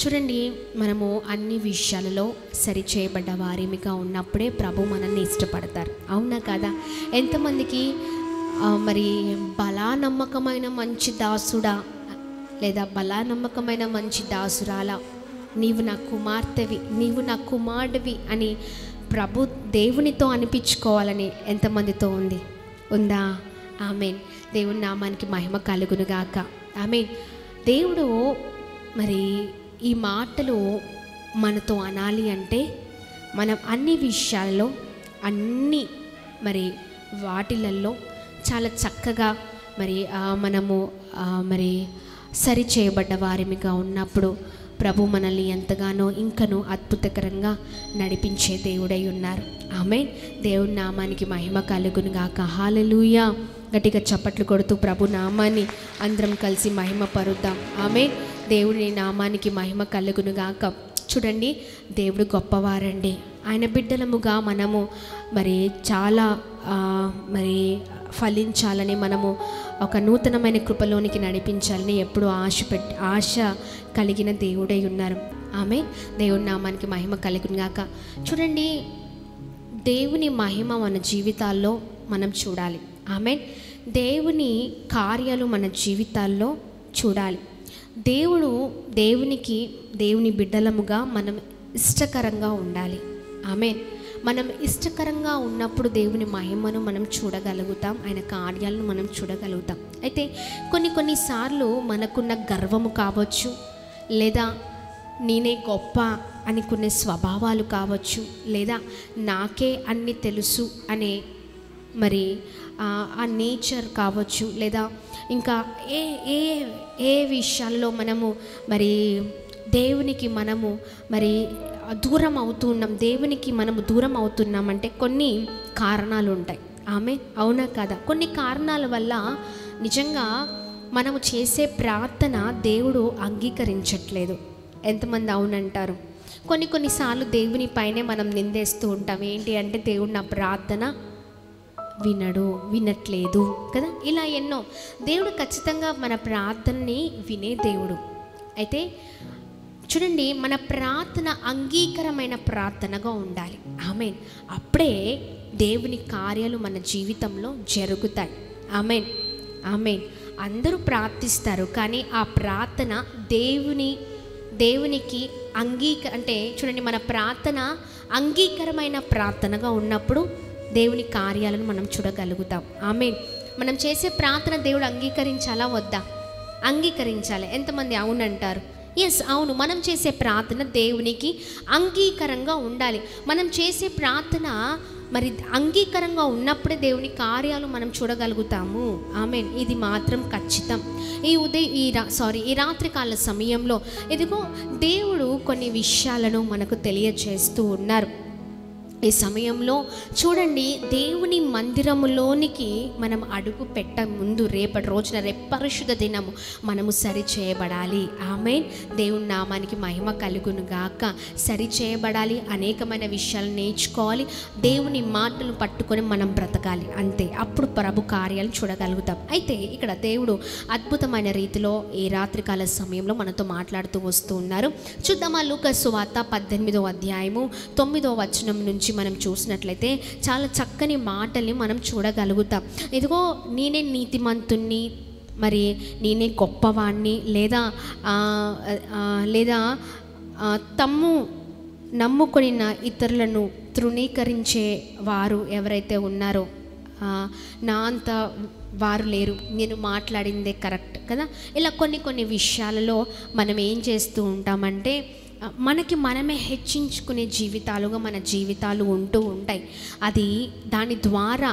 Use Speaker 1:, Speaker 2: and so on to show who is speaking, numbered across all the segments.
Speaker 1: చూడండి, మనము అన్ని విషయాలలో సరిచేయబడ్డ వారిమిగా ఉన్నప్పుడే ప్రభు మనల్ని ఇష్టపడతారు. అవునా కదా? ఎంతమందికి మరి బలా నమ్మకమైన మంచి దాసుడా లేదా బలా నమ్మకమైన మంచి దాసురాలా, నీవు నా కుమార్తెవి, నీవు నా కుమారుడివి అని ప్రభు దేవునితో అనిపించుకోవాలని ఎంతమందితో ఉందా? ఆమేన్. దేవుని నామానికి మహిమ కలుగునుగాక. ఆమేన్. దేవుడు మరి ఈ మాటలు మనతో అనాలి అంటే మనం అన్ని విషయాల్లో అన్ని మరి వాటిలలో చాలా చక్కగా మరి మనము మరి సరి చేయబడ్డ వారిమిగా ఉన్నప్పుడు ప్రభు మనల్ని ఎంతగానో ఇంకనూ అద్భుతకరంగా నడిపించే దేవుడై ఉన్నారు. ఆమేన్. దేవుని నామానికి మహిమ కలుగునుగాక. హల్లెలూయా. గట్టిగా చప్పట్లు కొడుతూ ప్రభు నామాన్ని అందరం కలిసి మహిమ పరుద్దాం. ఆమేన్. దేవుని నామానికి మహిమ కలుగునుగాక. చూడండి, దేవుడు గొప్పవారండి. ఆయన బిడ్డలముగా మనము మరి చాలా మరి ఫలించాలని, మనము ఒక నూతనమైన కృపలోనికి నడిపించాలని ఎప్పుడూ ఆశ కలిగిన దేవుడై ఉన్నారు. ఆమేన్. దేవుని నామానికి మహిమ కలుగునుగాక. చూడండి, దేవుని మహిమ మన జీవితాల్లో మనం చూడాలి. ఆమేన్. దేవుని కార్యాలు మన జీవితాల్లో చూడాలి. దేవుని బిడ్డలముగా మనం ఇష్టకరంగా ఉండాలి. ఆమేన్. మనం ఇష్టకరంగా ఉన్నప్పుడు దేవుని మహిమను మనం చూడగలుగుతాం, ఆయన కార్యాలను మనం చూడగలుగుతాం. అయితే కొన్నిసార్లు మనకున్న గర్వము కావచ్చు, లేదా నేనే గొప్ప అనుకునే స్వభావాలు కావచ్చు, లేదా నాకే అన్ని తెలుసు అనే మరి ఆ నేచర్ కావచ్చు, లేదా ఇంకా ఏ ఏ ఏ విషయాల్లో మనము మరి దేవునికి మనము మరి దూరం అవుతున్నాం, దేవునికి మనము దూరం అవుతున్నామంటే కొన్ని కారణాలు ఉంటాయి. ఆమె అవునా కదా? కొన్ని కారణాల వల్ల నిజంగా మనము చేసే ప్రార్థన దేవుడు అంగీకరించట్లేదు. ఎంతమంది అవునంటారు? కొన్నిసార్లు దేవుని పైనే మనం నిందేస్తూ ఉంటాం. ఏంటి అంటే, దేవుడు నా ప్రార్థన వినట్లేదు కదా. ఇలా ఎన్నో. దేవుడు ఖచ్చితంగా మన ప్రార్థనని వినే దేవుడు. అయితే చూడండి, మన ప్రార్థన అంగీకారమైన ప్రార్థనగా ఉండాలి. ఆమేన్. అప్పుడే దేవుని కార్యాలు మన జీవితంలో జరుగుతాయి. ఆమేన్. ఆమేన్. అందరూ ప్రార్థిస్తారు, కానీ ఆ ప్రార్థన దేవునికి అంటే చూడండి, మన ప్రార్థన అంగీకారమైన ప్రార్థనగా ఉన్నప్పుడు దేవుని కార్యాలను మనం చూడగలుగుతాం. ఆమేన్. మనం చేసే ప్రార్థన దేవుడు అంగీకరించాలా వద్దా? అంగీకరించాలి. ఎంతమంది అవునంటారు? ఎస్, అవును. మనం చేసే ప్రార్థన దేవునికి అంగీకారంగా ఉండాలి. మనం చేసే ప్రార్థన మరి అంగీకారంగా ఉన్నప్పుడే దేవుని కార్యాలు మనం చూడగలుగుతాము. ఆమేన్. ఇది మాత్రం ఖచ్చితం. ఈ రాత్రికాల సమయంలో ఇదిగో దేవుడు కొన్ని విషయాలను మనకు తెలియజేస్తూ ఉన్నారు. ఈ సమయంలో చూడండి, దేవుని మందిరములోనికి మనం అడుగు పెట్ట ముందు రేపటి రోజున పరిశుద్ధ దినము మనము సరి చేయబడాలి. ఆమేన్. దేవుని నామానికి మహిమ కలుగును గాక. సరి చేయబడాలి, అనేకమైన విషయాలు నేర్చుకోవాలి, దేవుని మాటలు పట్టుకొని మనం బ్రతకాలి. అంతే, అప్పుడు ప్రభు కార్యాలను చూడగలుగుతాం. అయితే ఇక్కడ దేవుడు అద్భుతమైన రీతిలో ఈ రాత్రికాల సమయంలో మనతో మాట్లాడుతూ వస్తూ ఉన్నారు. చూద్దామా? లూకా సువార్త 18వ అధ్యాయము 9వ వచనం నుంచి మనం చూసినట్లయితే చాలా చక్కని మాటల్ని మనం చూడగలుగుతాం. ఇదిగో, నేనే నీతిమంతుణ్ణి, మరి నేనే గొప్పవాణ్ణి, లేదా తమ్ము నమ్ముకొనిన ఇతరులను తృణీకరించే వారు ఎవరైతే ఉన్నారో నా అంత వారు లేరు, నేను మాట్లాడిందే కరెక్ట్ కదా. ఇలా కొన్ని విషయాలలో మనం ఏం చేస్తూ ఉంటామంటే, మనకి మనమే హెచ్చించుకునే జీవితాలుగా మన జీవితాలు ఉంటూ ఉంటాయి. అది దాని ద్వారా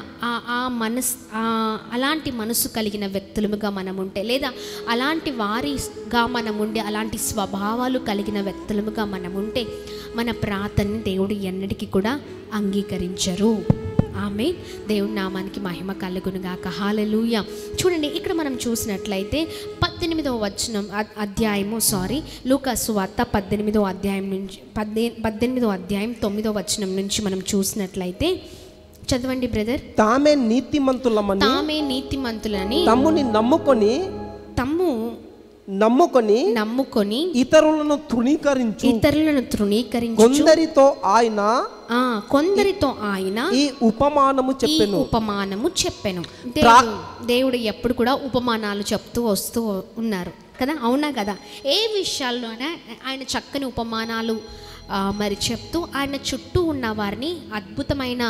Speaker 1: అలాంటి మనసు కలిగిన వ్యక్తులుగా మనం ఉంటే, లేదా అలాంటి వారిగా మనం ఉండే అలాంటి స్వభావాలు కలిగిన వ్యక్తులుగా మనం ఉంటే, మన ప్రార్థనని దేవుడు ఎన్నటికీ కూడా అంగీకరించరు. ఆమేన్. దేవుని నామానికి మహిమ కలుగునుగాక. హల్లెలూయా. చూడండి, ఇక్కడ మనం చూసినట్లయితే 18వ వచనం అధ్యాయము లూకా సువార్త 18వ అధ్యాయం నుంచి 18వ అధ్యాయం 9వ వచనం నుంచి మనం చూసినట్లయితే, చదవండి బ్రదర్.
Speaker 2: తామే నీతిమంతులని
Speaker 1: తమ్ముని
Speaker 2: నమ్ముకొని ఇతరులను తృణీకరించు కొందరితో ఆయన ఈ ఉపమానము చెప్పెను.
Speaker 1: దేవుడు ఎప్పుడు కూడా ఉపమానాలు చెప్తూ వస్తూ ఉన్నారు కదా, అవునా కదా. ఏ విషయాల్లోనే ఆయన చక్కని ఉపమానాలు మరి చెప్తూ ఆయన చుట్టూ ఉన్న వారిని అద్భుతమైన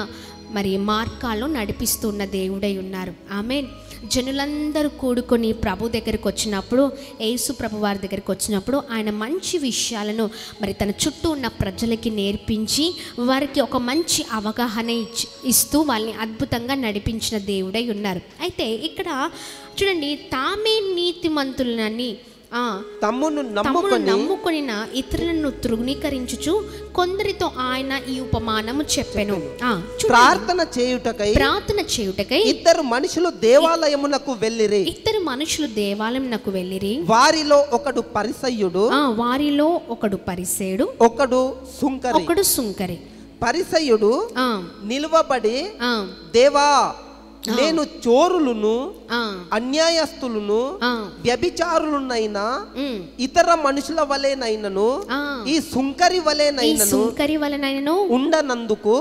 Speaker 1: మరి మార్గాల్లో నడిపిస్తున్న దేవుడై ఉన్నారు. ఆమేన్. జనులందరూ కూడుకొని ప్రభు దగ్గరికి వచ్చినప్పుడు, యేసు ప్రభు వారి దగ్గరికి వచ్చినప్పుడు ఆయన మంచి విషయాలను మరి తన చుట్టూ ఉన్న ప్రజలకి నేర్పించి వారికి ఒక మంచి అవగాహన ఇస్తూ వాళ్ళని అద్భుతంగా నడిపించిన దేవుడై ఉన్నారు. అయితే ఇక్కడ చూడండి, తామే నీతిమంతులని
Speaker 2: తమ్మును
Speaker 1: నమ్ముకొని ఇతరులను తృణీకరించుచు కొందరితో ఆయన ఈ ఉపమానము చెప్పెను.
Speaker 2: ప్రార్థన చేయుటకై ఇద్దరు మనుషులు దేవాలయమునకు వెళ్ళిరి. వారిలో ఒకడు పరిసయ్యుడు, ఒకడు సుంకరి. పరిసయ్యుడు నిలువబడి, దేవా, నేను చోరులను, అన్యాయస్తులను, వ్యభిచారులనైనా ఇతర మనుషుల వలెనైనను ఈ సుంకరి వలెనైనను ఉండనందుకు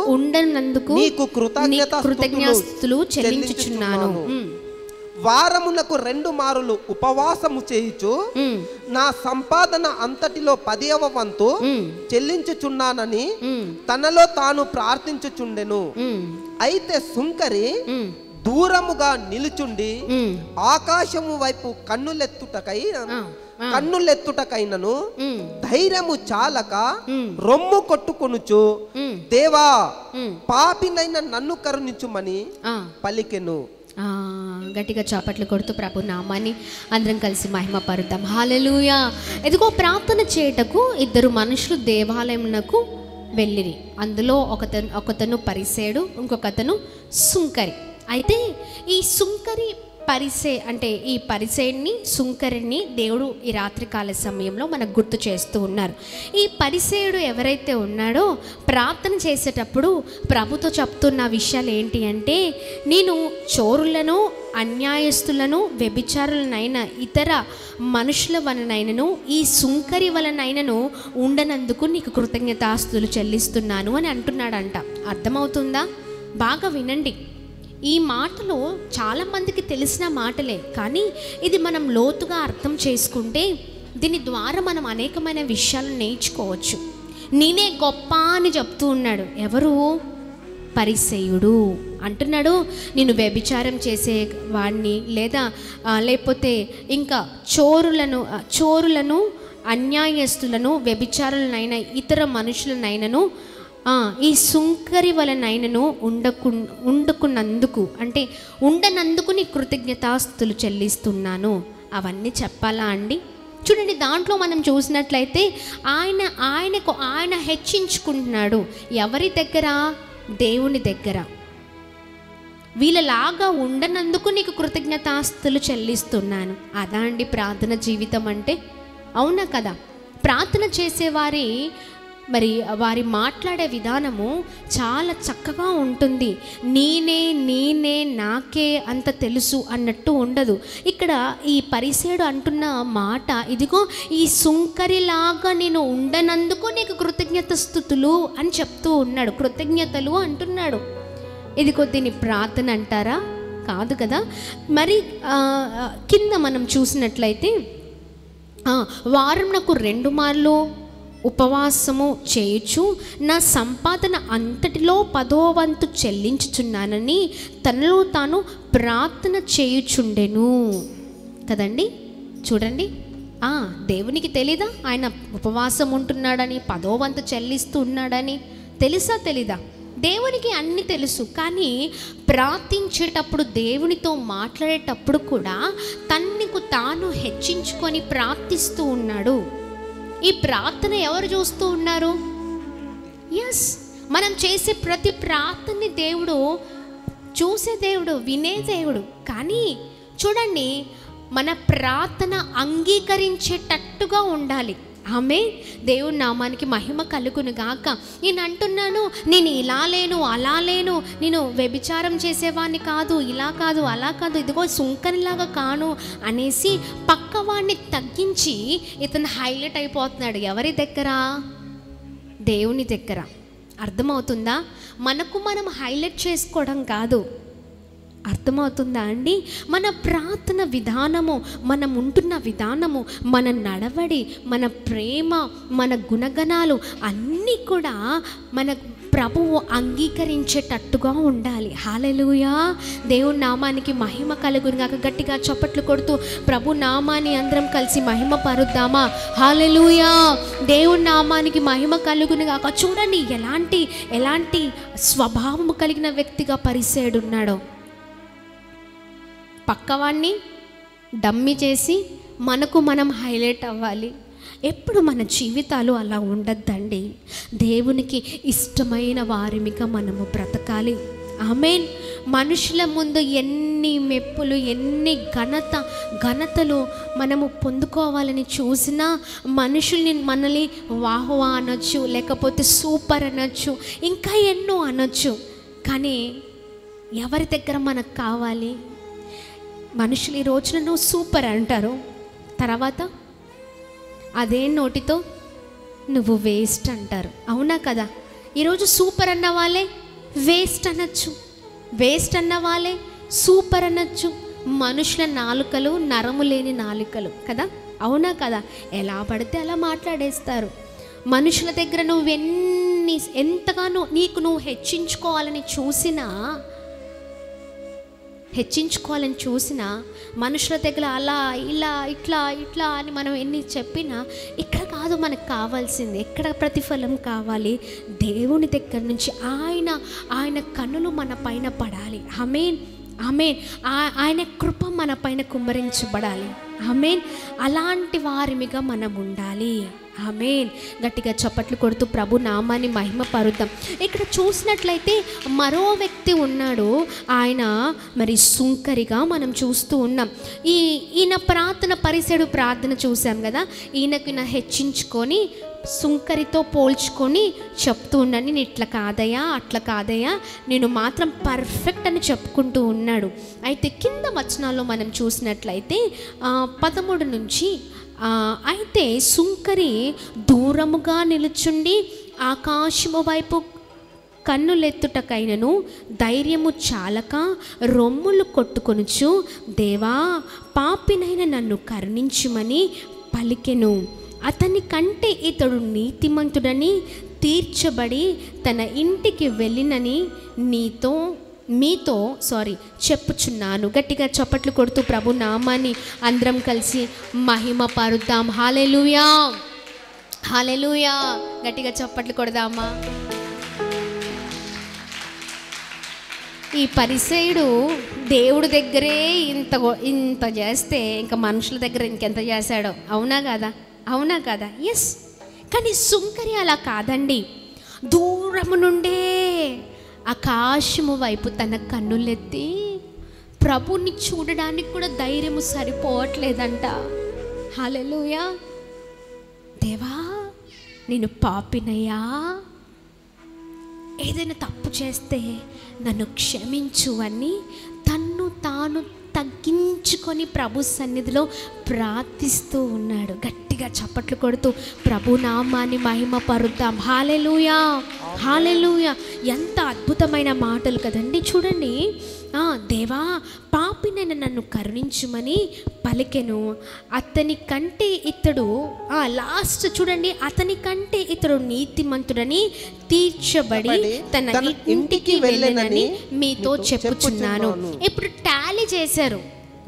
Speaker 2: నీకు కృతజ్ఞతాస్తుతులు చెల్లించుచున్నాను. వారమునకు 2 మారులు ఉపవాసము చేయుచు నా సంపాదన అంతటిలో 10వ వంతు చెల్లించుచున్నానని తనలో తాను ప్రార్థించుచుండెను. అయితే సుంకరి దూరముగా నిలుచుండి ఆకాశము వైపు కన్నులెత్తుటకైనను ధైర్యము చాలక రొమ్ము కొట్టుకొనుచు, దేవా, పాపినైన నన్ను కరుణించుమని పలికెను.
Speaker 1: గట్టిగా చాపట్లు కొడుతూ ప్రభు నామాన్ని అందరం కలిసి మహిమ పరుద్దాం. హల్లెలూయా. ఎదుగో ప్రార్థన చేయటకు 2 మనుషులు దేవాలయమునకు వెళ్ళిరి. అందులో ఒకతను పరిసేయుడు, ఇంకొకతను సుంకరి. అయితే ఈ సుంకరి ఈ పరిసేయుడిని, సుంకరిని దేవుడు ఈ రాత్రికాల సమయంలో మనకు గుర్తు చేస్తూ ఉన్నారు. ఈ పరిసేయుడు ఎవరైతే ఉన్నాడో ప్రార్థన చేసేటప్పుడు ప్రభుతో చెప్తున్న విషయాలు ఏంటి అంటే, నేను చోరులను, అన్యాయస్తులను, వ్యభిచారులనైనా ఇతర మనుషుల వలనైనను ఈ సుంకరి వలనైనను ఉండనందుకు నీకు కృతజ్ఞతాస్తుతులు చెల్లిస్తున్నాను అని అంటున్నాడంట. అర్థమవుతుందా? బాగా వినండి. ఈ మాటలు చాలామందికి తెలిసిన మాటలే, కానీ ఇది మనం లోతుగా అర్థం చేసుకుంటే దీని ద్వారా మనం అనేకమైన విషయాలను నేర్చుకోవచ్చు. నేనే గొప్ప అని చెప్తూ ఉన్నాడు. ఎవరు? పరిసయ్యుడు అంటున్నాడు, నేను వ్యభిచారం చేసే వాడిని, లేకపోతే ఇంకా చోరులను, అన్యాయస్తులను, వ్యభిచారులనైనా ఇతర మనుషులనైనను ఈ సుంకరి వలనైనను ఉండనందుకు నీ కృతజ్ఞతాస్తుతులు చెల్లిస్తున్నాను. అవన్నీ చెప్పాలా అండి? చూడండి, దాంట్లో మనం చూసినట్లయితే ఆయన హెచ్చించుకుంటున్నాడు. ఎవరి దగ్గర? దేవుని దగ్గర. వీళ్ళలాగా ఉండనందుకు నీకు కృతజ్ఞతాస్తుతులు చెల్లిస్తున్నాను. అదా అండి ప్రార్థన జీవితం అంటే? అవునా కదా? ప్రార్థన చేసేవారి వారి మాట్లాడే విధానము చాలా చక్కగా ఉంటుంది. నేనే నాకే అంత తెలుసు అన్నట్టు ఉండదు. ఇక్కడ ఈ పరిసేయుడు అంటున్న మాట, ఇదిగో ఈ సుంకరిలాగా నేను ఉండనందుకు నీకు కృతజ్ఞతాస్తుతులు అని చెప్తూ ఉన్నాడు. కృతజ్ఞతలు అంటున్నాడు. ఇదిగో దీని ప్రార్థన అంటారా? కాదు కదా. మరి కింద మనం చూసినట్లయితే వారంకు 2 మార్లు ఉపవాసము చేయుచు నా సంపాదన అంతటిలో 10వ వంతు చెల్లించుచున్నానని తనలో తాను ప్రార్థన చేయుచుండెను కదండి. చూడండి, దేవునికి తెలీదా ఆయన ఉపవాసం ఉంటున్నాడని, 10వ వంతు చెల్లిస్తూ ఉన్నాడని? తెలుసా తెలీదా? దేవునికి అన్నీ తెలుసు. కానీ ప్రార్థించేటప్పుడు, దేవునితో మాట్లాడేటప్పుడు కూడా తనకు తాను హెచ్చించుకొని ప్రార్థిస్తూ ఉన్నాడు. ఈ ప్రార్థన ఎవరు చూస్తూ ఉన్నారు? ఎస్, మనం చేసే ప్రతి ప్రార్థనని దేవుడు చూసే దేవుడు, వినే దేవుడు. కానీ చూడండి, మన ప్రార్థన అంగీకరించేటట్టుగా ఉండాలి. ఆమె దేవుని నామానికి మహిమ కలుగును గాక. నేను అంటున్నాను, నేను ఇలా లేను, అలా లేను, నేను వ్యభిచారం చేసేవాడిని కాదు, ఇలా కాదు, అలా కాదు, ఇదిగో సుంకనిలాగా కాను అనేసి పక్కవాడిని తగ్గించి ఇతను హైలైట్ అయిపోతున్నాడు. ఎవరి దగ్గర? దేవుని దగ్గర. అర్థమవుతుందా? మనకు మనం హైలైట్ చేసుకోవడం కాదు. అర్థమవుతుందా అండి? మన ప్రార్థన విధానము, మనం ఉంటున్న విధానము, మన నడవడి, మన ప్రేమ, మన గుణగణాలు అన్నీ కూడా మన ప్రభువు అంగీకరించేటట్టుగా ఉండాలి. హల్లెలూయా! దేవుని నామానికి మహిమ కలుగును గాక. గట్టిగా చప్పట్లు కొడుతూ ప్రభు నామాన్ని అందరం కలిసి మహిమ పరుద్దామా? హల్లెలూయా! దేవుని నామానికి మహిమ కలుగును గాక. చూడండి ఎలాంటి స్వభావము కలిగిన వ్యక్తిగా పరిసేయుడు ఉన్నాడో. పక్కవాడిని డమ్మి చేసి మనకు మనం హైలైట్ అవ్వాలి. ఎప్పుడు మన జీవితాలు అలా ఉండద్దండి. దేవునికి ఇష్టమైన వారిమిగా మనము బ్రతకాలి. ఆమేన్. మనుషుల ముందు ఎన్ని మెప్పులు, ఎన్ని ఘనతలు మనము పొందుకోవాలని చూసినా మనుషుల్ని మనల్ని వాహ్వా అనొచ్చు, లేకపోతే సూపర్ అనొచ్చు, ఇంకా ఎన్నో అనొచ్చు. కానీ ఎవరి దగ్గర మనకు కావాలి? మనుషులు ఈ రోజున నువ్వు సూపర్ అంటారు, తర్వాత అదే నోటితో నువ్వు వేస్ట్ అంటారు. అవునా కదా? ఈరోజు సూపర్ అన్న వాళ్ళే వేస్ట్ అనొచ్చు, వేస్ట్ అన్న వాళ్ళే సూపర్ అనొచ్చు. మనుషుల నాలుకలు నరము లేని నాలుకలు కదా. అవునా కదా? ఎలా పడితే అలా మాట్లాడేస్తారు. మనుషుల దగ్గర ఎంతగానో నువ్వు హెచ్చించుకోవాలని చూసినా మనుషుల దగ్గర అలా ఇలా ఇట్లా అని మనం ఎన్ని చెప్పినా ఇక్కడ కాదు మనకు కావాల్సింది. ఎక్కడ ప్రతిఫలం కావాలి? దేవుని దగ్గర నుంచి ఆయన కన్నులు మన పైన పడాలి. ఆమేన్, ఆమేన్. ఆయన కృప మన పైన కుమ్మరించబడాలి. ఆమేన్. అలాంటి వారిమిగా మనం ఉండాలి. ఆమేన్. గట్టిగా చప్పట్లు కొడుతూ ప్రభు నామాన్ని మహిమ పరుద్దాం. ఇక్కడ చూసినట్లయితే మరో వ్యక్తి ఉన్నాడు. ఆయన మరి సుంకరిగా మనం చూస్తూ ఉన్నాం. ఈయన పరిసెడు ప్రార్థన చూసాం కదా. ఈయన హెచ్చించుకొని సుంకరితో పోల్చుకొని చెప్తూ ఉన్నాను, నేను ఇట్లా కాదయ్యా, అట్లా కాదయ్యా, నేను మాత్రం పర్ఫెక్ట్ అని చెప్పుకుంటూ ఉన్నాడు. అయితే కింద వచనాల్లో మనం చూసినట్లయితే 13 నుంచి అయితే సుంకరి దూరముగా నిలుచుండి ఆకాశము వైపు కన్నులెత్తుటకైనను ధైర్యము చాలక రొమ్ములు కొట్టుకొనుచు, దేవా పాపినైన నన్ను కరుణించుమని పలికెను. అతని కంటే ఇతడు నీతిమంతుడని తీర్చబడి తన ఇంటికి వెళ్ళినని మీతో చెప్పుచున్నాను. గట్టిగా చప్పట్లు కొడుతూ ప్రభు నామాన్ని అందరం కలిసి మహిమ పరుద్దాం. హల్లెలూయా, హల్లెలూయా. గట్టిగా చప్పట్లు కొడదామా? ఈ పరిసయుడు దేవుడి దగ్గరే ఇంత చేస్తే ఇంకా మనుషుల దగ్గర ఇంకెంత చేశాడో. అవునా కదా? అవునా కదా? ఎస్. కానీ సుంకరి అలా కాదండి. దూరము నుండే ఆకాశము వైపు తన కన్నులెత్తి ప్రభుని చూడడానికి కూడా ధైర్యము సరిపోవట్లేదంట. హల్లెలూయా. దేవా నేను పాపినయ్యా, ఏదైనా తప్పు చేస్తే నన్ను క్షమించు అని తన్ను తాను తగ్గించుకొని ప్రభు సన్నిధిలో ప్రార్థిస్తూ ఉన్నాడు. గట్టిగా చప్పట్లు కొడుతూ ప్రభు నామాన్ని మహిమ పరుద్దాం. హల్లెలూయా, హల్లెలూయా. ఎంత అద్భుతమైన మాటలు కదండి. చూడండి, దేవా పాపినైన నన్ను కరుణించుమని పలికెను. అతని కంటే ఇతడు లాస్ట్ చూడండి, అతని కంటే ఇతడు నీతిమంతుడని తీర్చబడి తన ఇంటికి వెళ్ళనని మీతో చెప్పుచున్నాను. ఇప్పుడు టాలీ చేశారు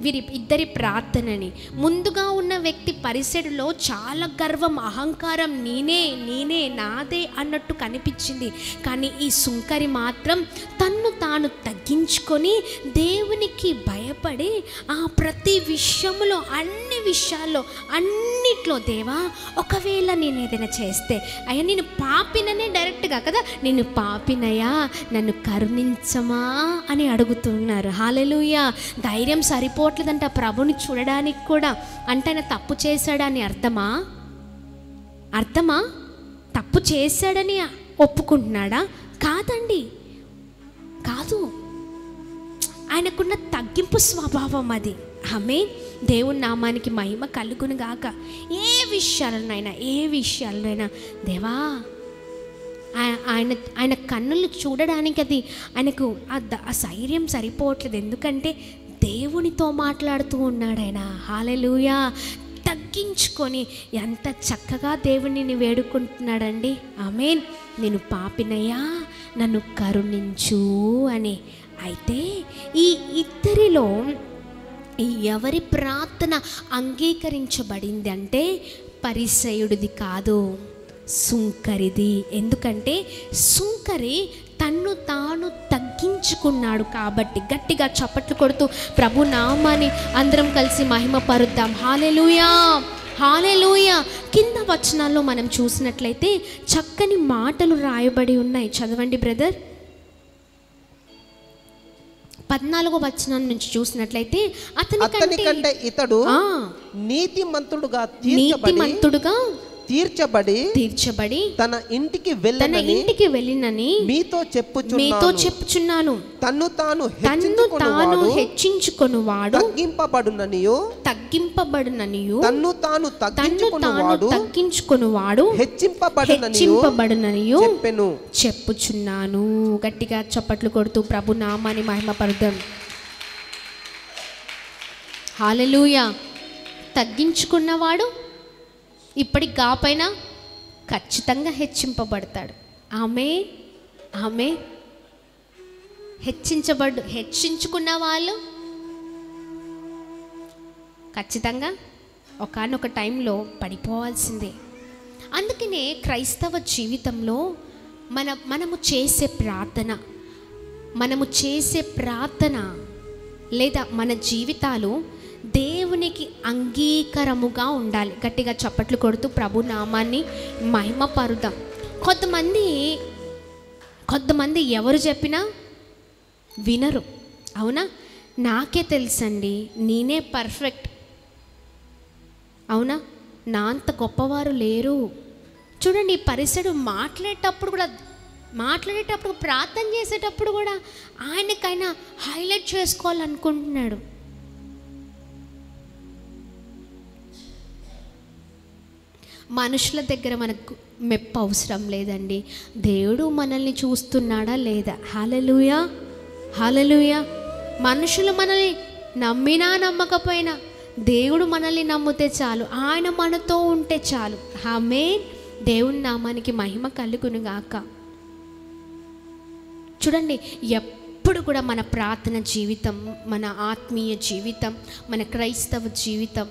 Speaker 1: వీరి ఇద్దరి ప్రార్థనని. ముందుగా ఉన్న వ్యక్తి పరిసెడులో చాలా గర్వం, అహంకారం, నేనే నాదే అన్నట్టు కనిపించింది. కానీ ఈ సుంకరి మాత్రం తన్ను తాను తగ్గించుకొని దేవునికి భయపడి ప్రతి విషయంలో, అన్ని విషయాల్లో, అన్నిట్లో, దేవా ఒకవేళ నేను ఏదైనా చేస్తే అయ్యా నేను పాపిననే డైరెక్ట్గా కదా, నేను పాపినయ్యా నన్ను కరుణించమా అని అడుగుతున్నారు. హల్లెలూయా. ధైర్యం సరిపోవట్లేదంట ప్రభుని చూడడానికి కూడా. అంటే ఆయన తప్పు చేశాడని అర్థమా? అర్థమా? తప్పు చేశాడని ఒప్పుకుంటున్నాడా? కాదండి, కాదు. ఆయనకున్న తగ్గింపు స్వభావం అది. ఆమేన్. దేవుని నామానికి మహిమ కలుగును గాక. ఏ విషయాలనైనా దేవా, ఆయన కన్నులు చూడడానికి అది ఆయనకు ఆ ధైర్యం సరిపోవట్లేదు. ఎందుకంటే దేవునితో మాట్లాడుతూ ఉన్నాడు ఆయన. హల్లెలూయా. తగ్గించుకొని ఎంత చక్కగా దేవునిని వేడుకుంటున్నాడండి. ఆమేన్. నేను పాపినయ్యా, నన్ను కరుణించు అని. అయితే ఈ ఇద్దరిలో ఎవరి ప్రార్థన అంగీకరించబడింది అంటే పరిసయ్యుడిది కాదు, సుంకరిది. ఎందుకంటే సుంకరి తన్ను తాను తగ్గించుకున్నాడు కాబట్టి. గట్టిగా చప్పట్లు కొడుతూ ప్రభు నామాన్ని అందరం కలిసి మహిమ పరుద్దాం. హల్లెలూయా, హల్లెలూయా. కింద వచనాల్లో మనం చూసినట్లయితే చక్కని మాటలు రాయబడి ఉన్నాయి. చదవండి బ్రదర్. 14వ వచనం నుంచి చూసినట్లయితే అతని కంటే
Speaker 2: ఇతడు నీతిమంతుడుగా తీర్చబడి తన ఇంటికి వెళ్ళినని మీతో చెప్పుచున్నాను. తన్ను తాను హెచ్చించుకొనువాడు తగ్గింపబడుననియు తన్ను తాను తగ్గించుకొనువాడు హెచ్చింపబడుననియు చెప్పుచున్నాను. గట్టిగా చప్పట్లు కొడుతూ ప్రభు నామాన్ని మహిమపరుద్దాం. హల్లెలూయా. తగ్గించుకున్నవాడు ఇప్పటికి కాపైనా ఖచ్చితంగా హెచ్చింపబడతాడు. ఆమె హెచ్చించుకున్న వాళ్ళు ఖచ్చితంగా ఒకానొక టైంలో పడిపోవాల్సిందే. అందుకనే క్రైస్తవ జీవితంలో మనము చేసే ప్రార్థన లేదా మన జీవితాలు దేవునికి అంగీకారముగా ఉండాలి. గట్టిగా చప్పట్లు కొడుతూ ప్రభు నామాన్ని మహిమ పరుద్దాం. కొంతమంది ఎవరు చెప్పినా వినరు. అవునా? నాకే తెలుసండి, నేనే పర్ఫెక్ట్. అవునా? నా అంత గొప్పవారు లేరు. చూడండి, పరిసడు మాట్లాడేటప్పుడు ప్రార్థన చేసేటప్పుడు కూడా ఆయనకైనా హైలైట్ చేసుకోవాలనుకుంటున్నాడు. మనుషుల దగ్గర మనకు మెప్పు అవసరం లేదండి. దేవుడు మనల్ని చూస్తున్నాడా లేదా? హల్లెలూయా, హల్లెలూయా. మనుషులు మనల్ని నమ్మినా నమ్మకపోయినా దేవుడు మనల్ని నమ్మితే చాలు, ఆయన మనతో ఉంటే చాలు. ఆమేన్. దేవుని నామానికి మహిమ కలుగును గాక. చూడండి, ఎప్పుడు కూడా మన ప్రార్థన జీవితం, మన ఆత్మీయ జీవితం, మన క్రైస్తవ జీవితం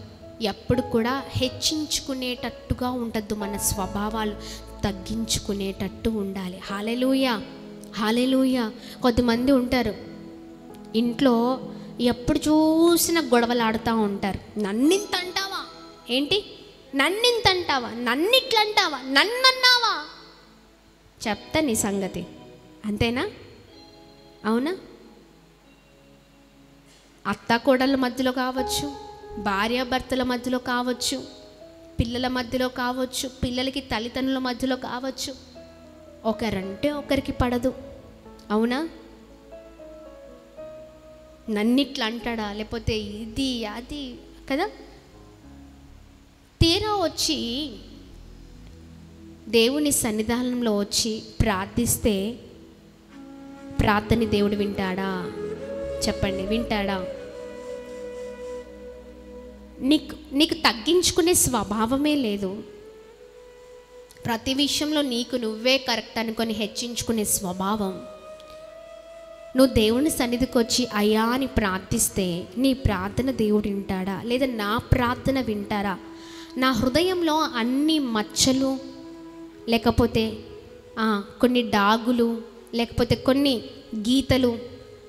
Speaker 2: ఎప్పుడు కూడా హెచ్చించుకునేటట్టుగా ఉండద్దు. మన స్వభావాలు తగ్గించుకునేటట్టు ఉండాలి. హల్లెలూయా, హల్లెలూయా. కొంతమంది ఉంటారు ఇంట్లో ఎప్పుడు చూసినా గొడవలు ఆడుతూ ఉంటారు. నన్నింత అంటావా ఏంటి? నన్నింత అంటావా? నన్నిట్లా అంటావా? నన్నన్నావా? చెప్తా నీ సంగతి. అంతేనా? అవునా? అత్త కోడళ్ళ మధ్యలో కావచ్చు, భార్యాభర్తల మధ్యలో కావచ్చు, పిల్లల మధ్యలో కావచ్చు, పిల్లలకి తల్లిదండ్రుల మధ్యలో కావచ్చు. ఒకరంటే ఒకరికి పడదు. అవునా? నన్నిట్లా అంటాడా, లేకపోతే ఇది అది కదా. తీరా వచ్చి దేవుని సన్నిధానంలో వచ్చి ప్రార్థిస్తే ప్రార్థన దేవుడు వింటాడా? చెప్పండి, వింటాడా? నీకు తగ్గించుకునే స్వభావమే లేదు. ప్రతి విషయంలో నీకు నువ్వే కరెక్ట్ అనుకొని హెచ్చించుకునే స్వభావం. నువ్వు దేవుని సన్నిధికి వచ్చి అయ్యా అని ప్రార్థిస్తే నీ ప్రార్థన దేవుడు వింటాడా? లేదా నా ప్రార్థన వింటారా? నా హృదయంలో అన్ని మచ్చలు, లేకపోతే కొన్ని డాగులు, లేకపోతే కొన్ని గీతలు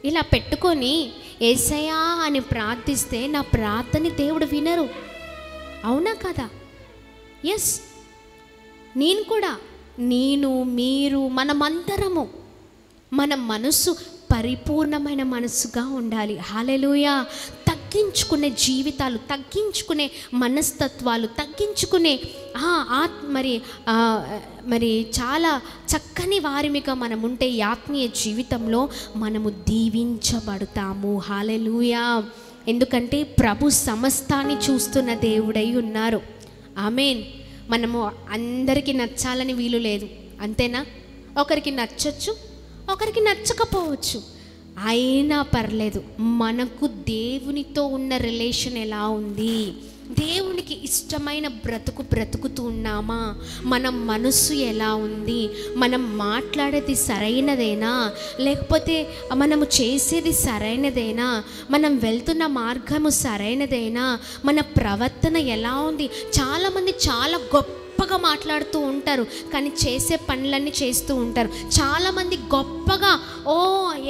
Speaker 2: ఇలా పెట్టుకొని యేసయ్యా అని ప్రార్థిస్తే నా ప్రార్థన దేవుడు వినరు. అవునా కదా? ఎస్, నేను కూడా, మీరు, మనమందరము మన మనస్సు పరిపూర్ణమైన మనస్సుగా ఉండాలి. హల్లెలూయా. తగ్గించుకునే జీవితాలు, తగ్గించుకునే మనస్తత్వాలు, తగ్గించుకునే మరి చాలా చక్కని వారిమిగా మనం ఉంటే ఈ ఆత్మీయ జీవితంలో మనము దీవించబడతాము. హల్లెలూయా. ఎందుకంటే ప్రభు సమస్తాన్ని చూస్తున్న దేవుడై ఉన్నారు. ఆమేన్. మనము అందరికీ నచ్చాలని వీలు లేదు, అంతేనా? ఒకరికి నచ్చచ్చు, ఒకరికి నచ్చకపోవచ్చు, అయినా పర్లేదు. మనకు దేవునితో ఉన్న రిలేషన్ ఎలా ఉంది? దేవునికి ఇష్టమైన బ్రతుకుతూ ఉన్నామా? మన మనస్సు ఎలా ఉంది? మనం మాట్లాడేది సరైనదేనా, లేకపోతే మనము చేసేది సరైనదేనా, మనం వెళ్తున్న మార్గము సరైనదేనా, మన ప్రవర్తన ఎలా ఉంది? చాలామంది చాలా గొప్పగా మాట్లాడుతూ ఉంటారు, కానీ చేసే పనులన్నీ చేస్తూ ఉంటారు. చాలామంది గొప్పగా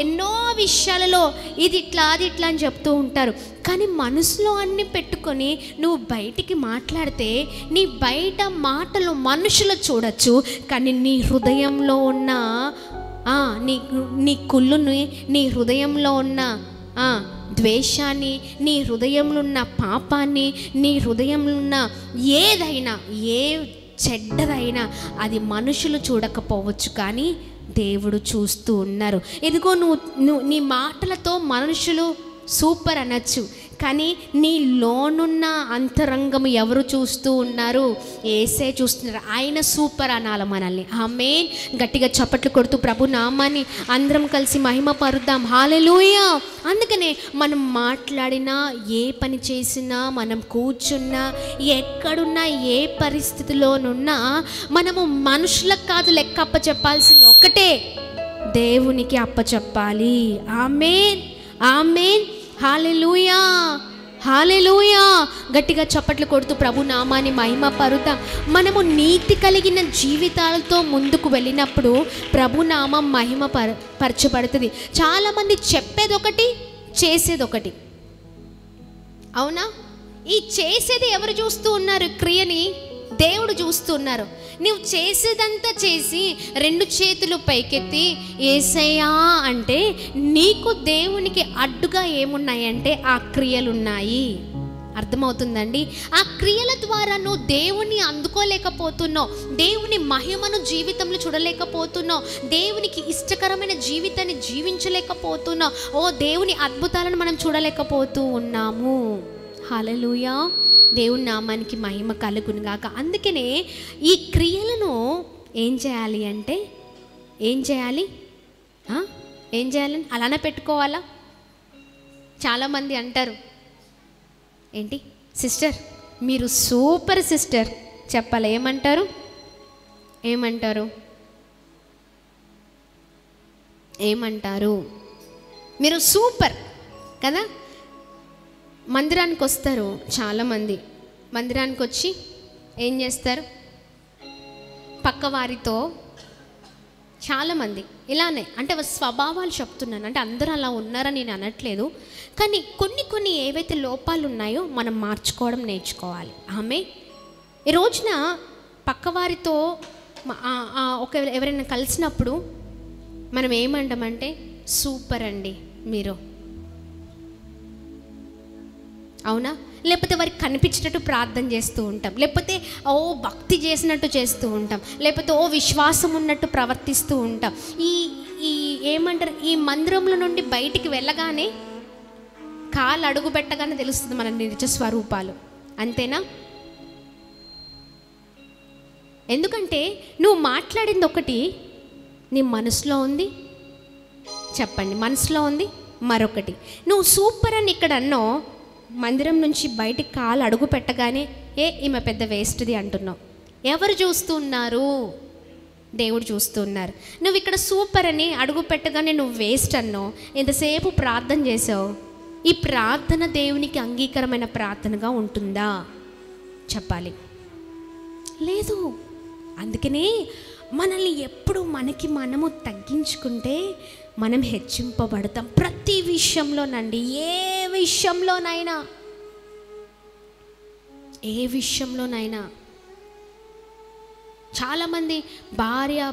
Speaker 2: ఎన్నో విషయాలలో ఇది ఇట్లా అది ఇట్లా అని చెప్తూ ఉంటారు, కానీ మనసులో అన్నీ పెట్టుకొని నువ్వు బయటికి మాట్లాడితే నీ బయట మాటలు మనుషులు చూడొచ్చు, కానీ నీ హృదయంలో ఉన్న నీ కుళ్ళుని, నీ హృదయంలో ఉన్న ద్వేషాన్ని, నీ హృదయంలో ఉన్న పాపాన్ని, నీ హృదయంలో ఉన్న ఏదైనా, ఏ చెడ్డదైనా అది మనుషులు చూడకపోవచ్చు, కానీ దేవుడు చూస్తూ ఉన్నారు. ఇదిగో నువ్వు నీ మాటలతో మనుషులు సూపర్ అనొచ్చు, కానీ నీ లోనున్న అంతరంగం ఎవరు చూస్తూ ఉన్నారు? యేసే చూస్తున్నారు. ఆయన సూపర్ అనాలి మనల్ని. ఆమేన్. గట్టిగా చప్పట్లు కొడుతూ ప్రభు నామాన్ని అందరం కలిసి మహిమ పరుద్దాం. హల్లెలూయా. అందుకనే మనం మాట్లాడినా, ఏ పని చేసినా, మనం కూర్చున్నా, ఎక్కడున్నా, ఏ పరిస్థితిలోనున్నా మనము మనుషులకు కాదు లెక్క అప్పచెప్పాల్సింది, ఒకటే, దేవునికి అప్పచెప్పాలి. ఆమేన్, ఆమేన్. హల్లెలూయా, హల్లెలూయా. గట్టిగా చప్పట్లు కొడుతూ ప్రభు నామాన్ని మహిమ పరుద్దాం. మనము నీతి కలిగిన జీవితాలతో ముందుకు వెళ్ళినప్పుడు ప్రభు నామం మహిమ పరచబడుతుంది. చాలామంది చెప్పేది ఒకటి, చేసేది ఒకటి. అవునా? ఈ చేసేది ఎవరు చూస్తూ ఉన్నారు? క్రియని దేవుడు చూస్తున్నారు. నువ్వు చేసేదంతా చేసి 2 చేతులు పైకెత్తి యేసయ్యా అంటే నీకు దేవునికి అడ్డుగా ఏమున్నాయంటే ఆ క్రియలున్నాయి. అర్థమవుతుందండి? ఆ క్రియల ద్వారా నువ్వు దేవుని అందుకోలేకపోతున్నావు, దేవుని మహిమను జీవితంలో చూడలేకపోతున్నావు, దేవునికి ఇష్టకరమైన జీవితాన్ని జీవించలేకపోతున్నావు, దేవుని అద్భుతాలను మనం చూడలేకపోతూ ఉన్నాము. హల్లెలూయా. దేవుని నామానికి మహిమ కలుగును గాక. అందుకనే ఈ క్రియలను ఏం చేయాలి అంటే ఏం చేయాలి అలానే పెట్టుకోవాలా? చాలామంది అంటారు, ఏంటి సిస్టర్ మీరు సూపర్ సిస్టర్ చెప్పాలి. ఏమంటారు? మీరు సూపర్ కదా. మందిరానికి వస్తారు చాలామంది, మందిరానికి వచ్చి ఏం చేస్తారు? పక్కవారితో చాలామంది ఇలానే, అంటే స్వభావాలు చెప్తున్నాను, అంటే అందరూ అలా ఉన్నారని నేను అనట్లేదు, కానీ కొన్ని ఏవైతే లోపాలు ఉన్నాయో మనం మార్చుకోవడం నేర్చుకోవాలి. ఆమె ఈ రోజున పక్కవారితో ఎవరైనా కలిసినప్పుడు మనం ఏమంటామంటే సూపర్ అండి మీరు, అవునా? లేకపోతే వారికి కనిపించినట్టు ప్రార్థన చేస్తూ ఉంటాం, లేకపోతే భక్తి చేసినట్టు చేస్తూ ఉంటాం, లేకపోతే విశ్వాసం ఉన్నట్టు ప్రవర్తిస్తూ ఉంటాం. ఈ ఏమంటారు, ఈ మందిరంలో నుండి బయటికి వెళ్ళగానే, కాలు అడుగు పెట్టగానే తెలుస్తుంది మన నిజ స్వరూపాలు. అంతేనా? ఎందుకంటే నువ్వు మాట్లాడింది ఒకటి, నీ మనసులో ఉంది, చెప్పండి, మనసులో ఉంది మరొకటి. నువ్వు సూపర్ అని ఇక్కడ అన్నావు, మందిరం నుంచి బయటికి కాలు అడుగు పెట్టగానే ఈమె పెద్ద వేస్ట్ది అంటున్నావు. ఎవరు చూస్తున్నారు? దేవుడు చూస్తున్నారు. నువ్వు ఇక్కడ సూపర్ అని అడుగు పెట్టగానే నువ్వు వేస్ట్ అన్నావు, ఎంతసేపు ప్రార్థన చేసావు. ఈ ప్రార్థన దేవునికి అంగీకారమైన ప్రార్థనగా ఉంటుందా? చెప్పాలి. లేదు. అందుకనే మనల్ని ఎప్పుడు మనము తగ్గించుకుంటే మనం హెచ్చింపబడతాం. ప్రతి విషయంలోనండి, ఏ విషయంలోనైనా. చాలామంది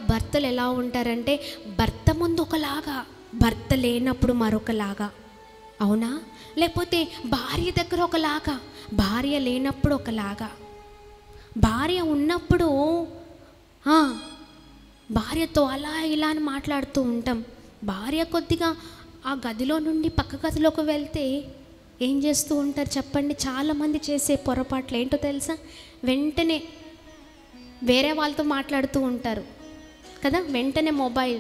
Speaker 2: భర్తలు ఎలా ఉంటారంటే భర్త ముందు ఒకలాగా, భర్త లేనప్పుడు మరొకలాగా. అవునా? లేకపోతే భార్య దగ్గర ఒకలాగా, భార్య లేనప్పుడు ఒకలాగా, భార్య ఉన్నప్పుడు భార్యతో అలా ఇలా అని మాట్లాడుతూ ఉంటాం. భార్య కొద్దిగా ఆ గదిలో నుండి పక్క గదిలోకి వెళ్తే ఏం చేస్తూ ఉంటారు చెప్పండి? చాలామంది చేసే పొరపాట్లు ఏంటో తెలుసా? వెంటనే వేరే వాళ్ళతో మాట్లాడుతూ ఉంటారు కదా, వెంటనే మొబైల్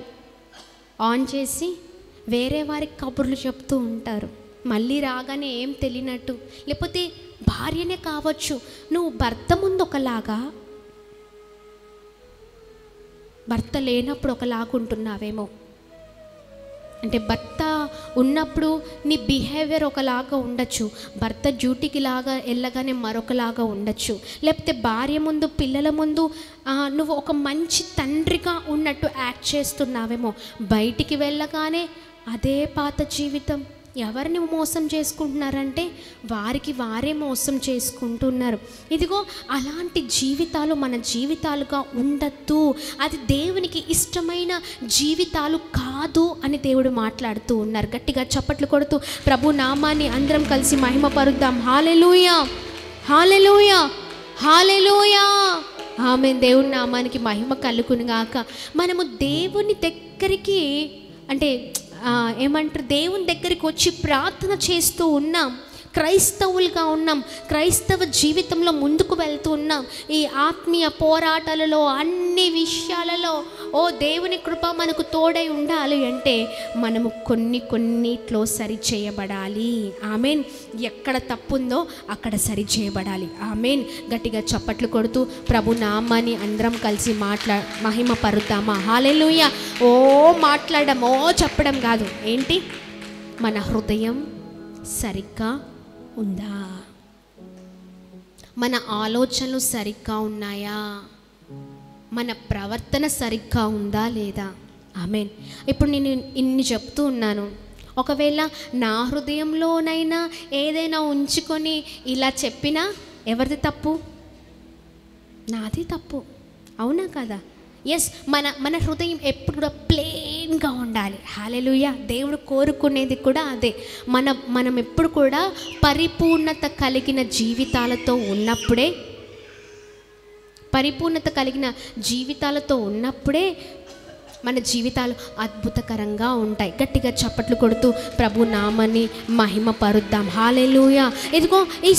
Speaker 2: ఆన్ చేసి వేరే వారికి కబుర్లు చెప్తూ ఉంటారు. మళ్ళీ రాగానే ఏం తెలియనట్టు. లేకపోతే భార్యనే కావచ్చు, నువ్వు భర్త ముందు ఒకలాగా, భర్త లేనప్పుడు ఒకలాగా ఉంటున్నావేమో. అంటే భర్త ఉన్నప్పుడు నీ బిహేవియర్ ఒకలాగా ఉండొచ్చు, భర్త డ్యూటీకి లాగా వెళ్ళగానే మరొకలాగా ఉండొచ్చు. లేకపోతే భార్య ముందు, పిల్లల ముందు నువ్వు ఒక మంచి తండ్రిగా ఉన్నట్టు యాక్ట్ చేస్తున్నావేమో, బయటికి వెళ్ళగానే అదే పాత జీవితం. ఎవరిని మోసం చేసుకుంటున్నారంటే వారికి వారే మోసం చేసుకుంటున్నారు. ఇదిగో అలాంటి జీవితాలు మన జీవితాలుగా ఉండద్దు. అది దేవునికి ఇష్టమైన జీవితాలు కాదు అని దేవుడు మాట్లాడుతూ ఉన్నారు. గట్టిగా చప్పట్లు కొడుతూ ప్రభు నామాన్ని అందరం కలిసి మహిమపరుద్దాం. హల్లెలూయా, హల్లెలూయా, హల్లెలూయా. ఆమేన్. దేవుని నామానికి మహిమ కలుగును గాక. మనము దేవుని దగ్గరికి అంటే ఏమంటారు, దేవుని దగ్గరికి వచ్చి ప్రార్థన చేస్తూ ఉన్నాం, క్రైస్తవులుగా ఉన్నాం, క్రైస్తవ జీవితంలో ముందుకు వెళ్తూ ఉన్నాం. ఈ ఆత్మీయ పోరాటాలలో అన్ని విషయాలలో దేవుని కృప మనకు తోడై ఉండాలి అంటే మనము కొన్నిట్లో సరి చేయబడాలి. ఆమెన్. ఎక్కడ తప్పుందో అక్కడ సరి చేయబడాలి. ఆమెన్. గట్టిగా చప్పట్లు కొడుతూ ప్రభు నామాన్ని అందరం కలిసి మహిమ పరుద్దామా. హల్లెలూయా. మాట్లాడడం చెప్పడం కాదు, ఏంటి మన హృదయం సరిగ్గా ఉందా, మన ఆలోచనలు సరిగ్గా ఉన్నాయా, మన ప్రవర్తన సరిగ్గా ఉందా లేదా. ఆమేన్. ఇప్పుడు నేను ఇన్ని చెప్తూ ఉన్నాను, ఒకవేళ నా హృదయంలోనైనా ఏదైనా ఉంచుకొని ఇలా చెప్పినా ఎవరిది తప్పు? నాది తప్పు. అవునా కదా? ఎస్, మన హృదయం ఎప్పుడు కూడా ప్లెయిన్గా ఉండాలి. హల్లెలూయా. దేవుడు కోరుకునేది కూడా అదే. మనం ఎప్పుడు కూడా పరిపూర్ణత కలిగిన జీవితాలతో ఉన్నప్పుడే, పరిపూర్ణత కలిగిన జీవితాలతో ఉన్నప్పుడే మన జీవితాలు అద్భుతకరంగా ఉంటాయి. గట్టిగా చప్పట్లు కొడుతూ ప్రభు నామాన్ని మహిమ పరుద్దాం. హల్లెలూయా. ఇదిగో ఈ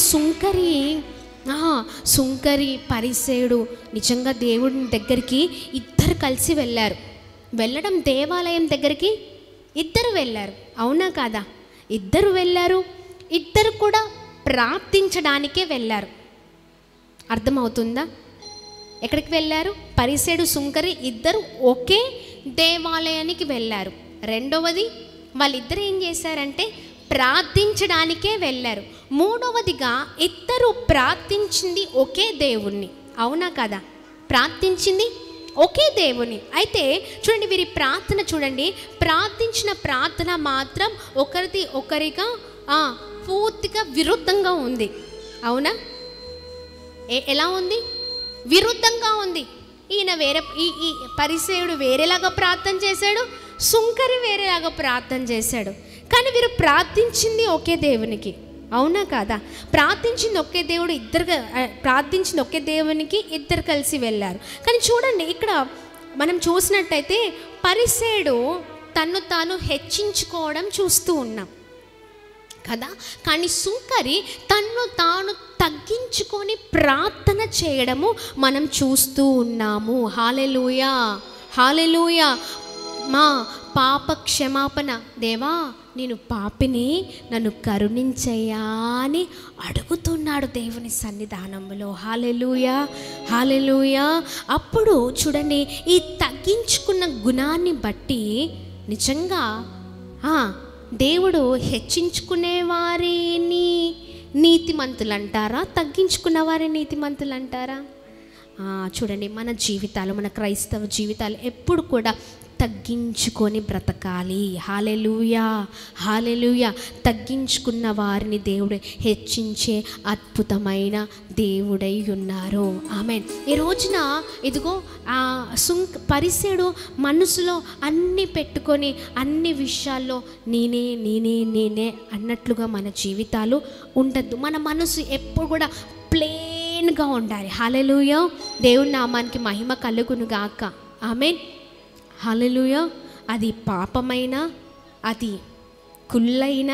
Speaker 2: సుంకరి పరిసేయుడు నిజంగా దేవుడి దగ్గరికి ఇద్దరు కలిసి వెళ్ళడం, దేవాలయం దగ్గరికి ఇద్దరు వెళ్ళారు. అవునా కాదా? ఇద్దరు వెళ్ళారు, ఇద్దరు కూడా ప్రార్థించడానికే వెళ్ళారు. అర్థమవుతుందా? ఎక్కడికి వెళ్ళారు? పరిసేయుడు, సుంకరి ఇద్దరు ఒకే దేవాలయానికి వెళ్ళారు. రెండవది, వాళ్ళిద్దరు ఏం చేశారంటే ప్రార్థించడానికే వెళ్ళారు. మూడవదిగా ఇద్దరు ప్రార్థించింది ఒకే దేవుణ్ణి. అవునా కదా? ప్రార్థించింది ఒకే దేవుని. అయితే చూడండి, వీరి ప్రార్థన చూడండి, ప్రార్థించిన ప్రార్థన మాత్రం ఒకరిది ఒకరిగా పూర్తిగా విరుద్ధంగా ఉంది. అవునా? ఎలా ఉంది? విరుద్ధంగా ఉంది. ఈయన ఈ పరిసేయుడు వేరేలాగా ప్రార్థన చేశాడు, సుంకరి వేరేలాగా ప్రార్థన చేశాడు. కానీ వీరు ప్రార్థించింది ఒకే దేవునికి. అవునా కాదా? ప్రార్థించింది ఒకే దేవుడు, ప్రార్థించింది ఒకే దేవునికి ఇద్దరు కలిసి వెళ్ళారు. కానీ చూడండి, ఇక్కడ మనం చూసినట్టయితే పరిసేయుడు తన్ను తాను హెచ్చించుకోవడం చూస్తూ ఉన్నాం కదా. కానీ సుంకరి తన్ను తాను తగ్గించుకొని ప్రార్థన చేయడము మనం చూస్తూ ఉన్నాము. హల్లెలూయా, హల్లెలూయా. మా పాప క్షమాపణ, దేవా నేను పాపిని, నన్ను కరుణించయ్యా అని అడుగుతున్నాడు దేవుని సన్నిధానంలో. హల్లెలూయా, హల్లెలూయా. అప్పుడు చూడండి, ఈ తగ్గించుకున్న గుణాన్ని బట్టి నిజంగా దేవుడు హెచ్చించుకునే వారిని నీతిమంతులు అంటారా, తగ్గించుకున్న వారిని నీతిమంతులు అంటారా? చూడండి, మన జీవితాలు, మన క్రైస్తవ జీవితాలు ఎప్పుడు కూడా తగ్గించుకొని బ్రతకాలి. హల్లెలూయా, హల్లెలూయా. తగ్గించుకున్న వారిని దేవుడు హెచ్చించే అద్భుతమైన దేవుడై ఉన్నారు. ఆమేన్. ఈ రోజున ఇదిగో పరిసెడు మనసులో అన్నీ పెట్టుకొని అన్ని విషయాల్లో నేనే నేనే నేనే అన్నట్లుగా మన జీవితాలు ఉండద్దు. మన మనసు ఎప్పుడు కూడా ప్లెయిన్గా ఉండాలి. హల్లెలూయా. దేవుని నామానికి మహిమ కలుగును గాక. ఆమేన్. హల్లెలూయా. అది పాపమైన, అది కుళ్ళైన,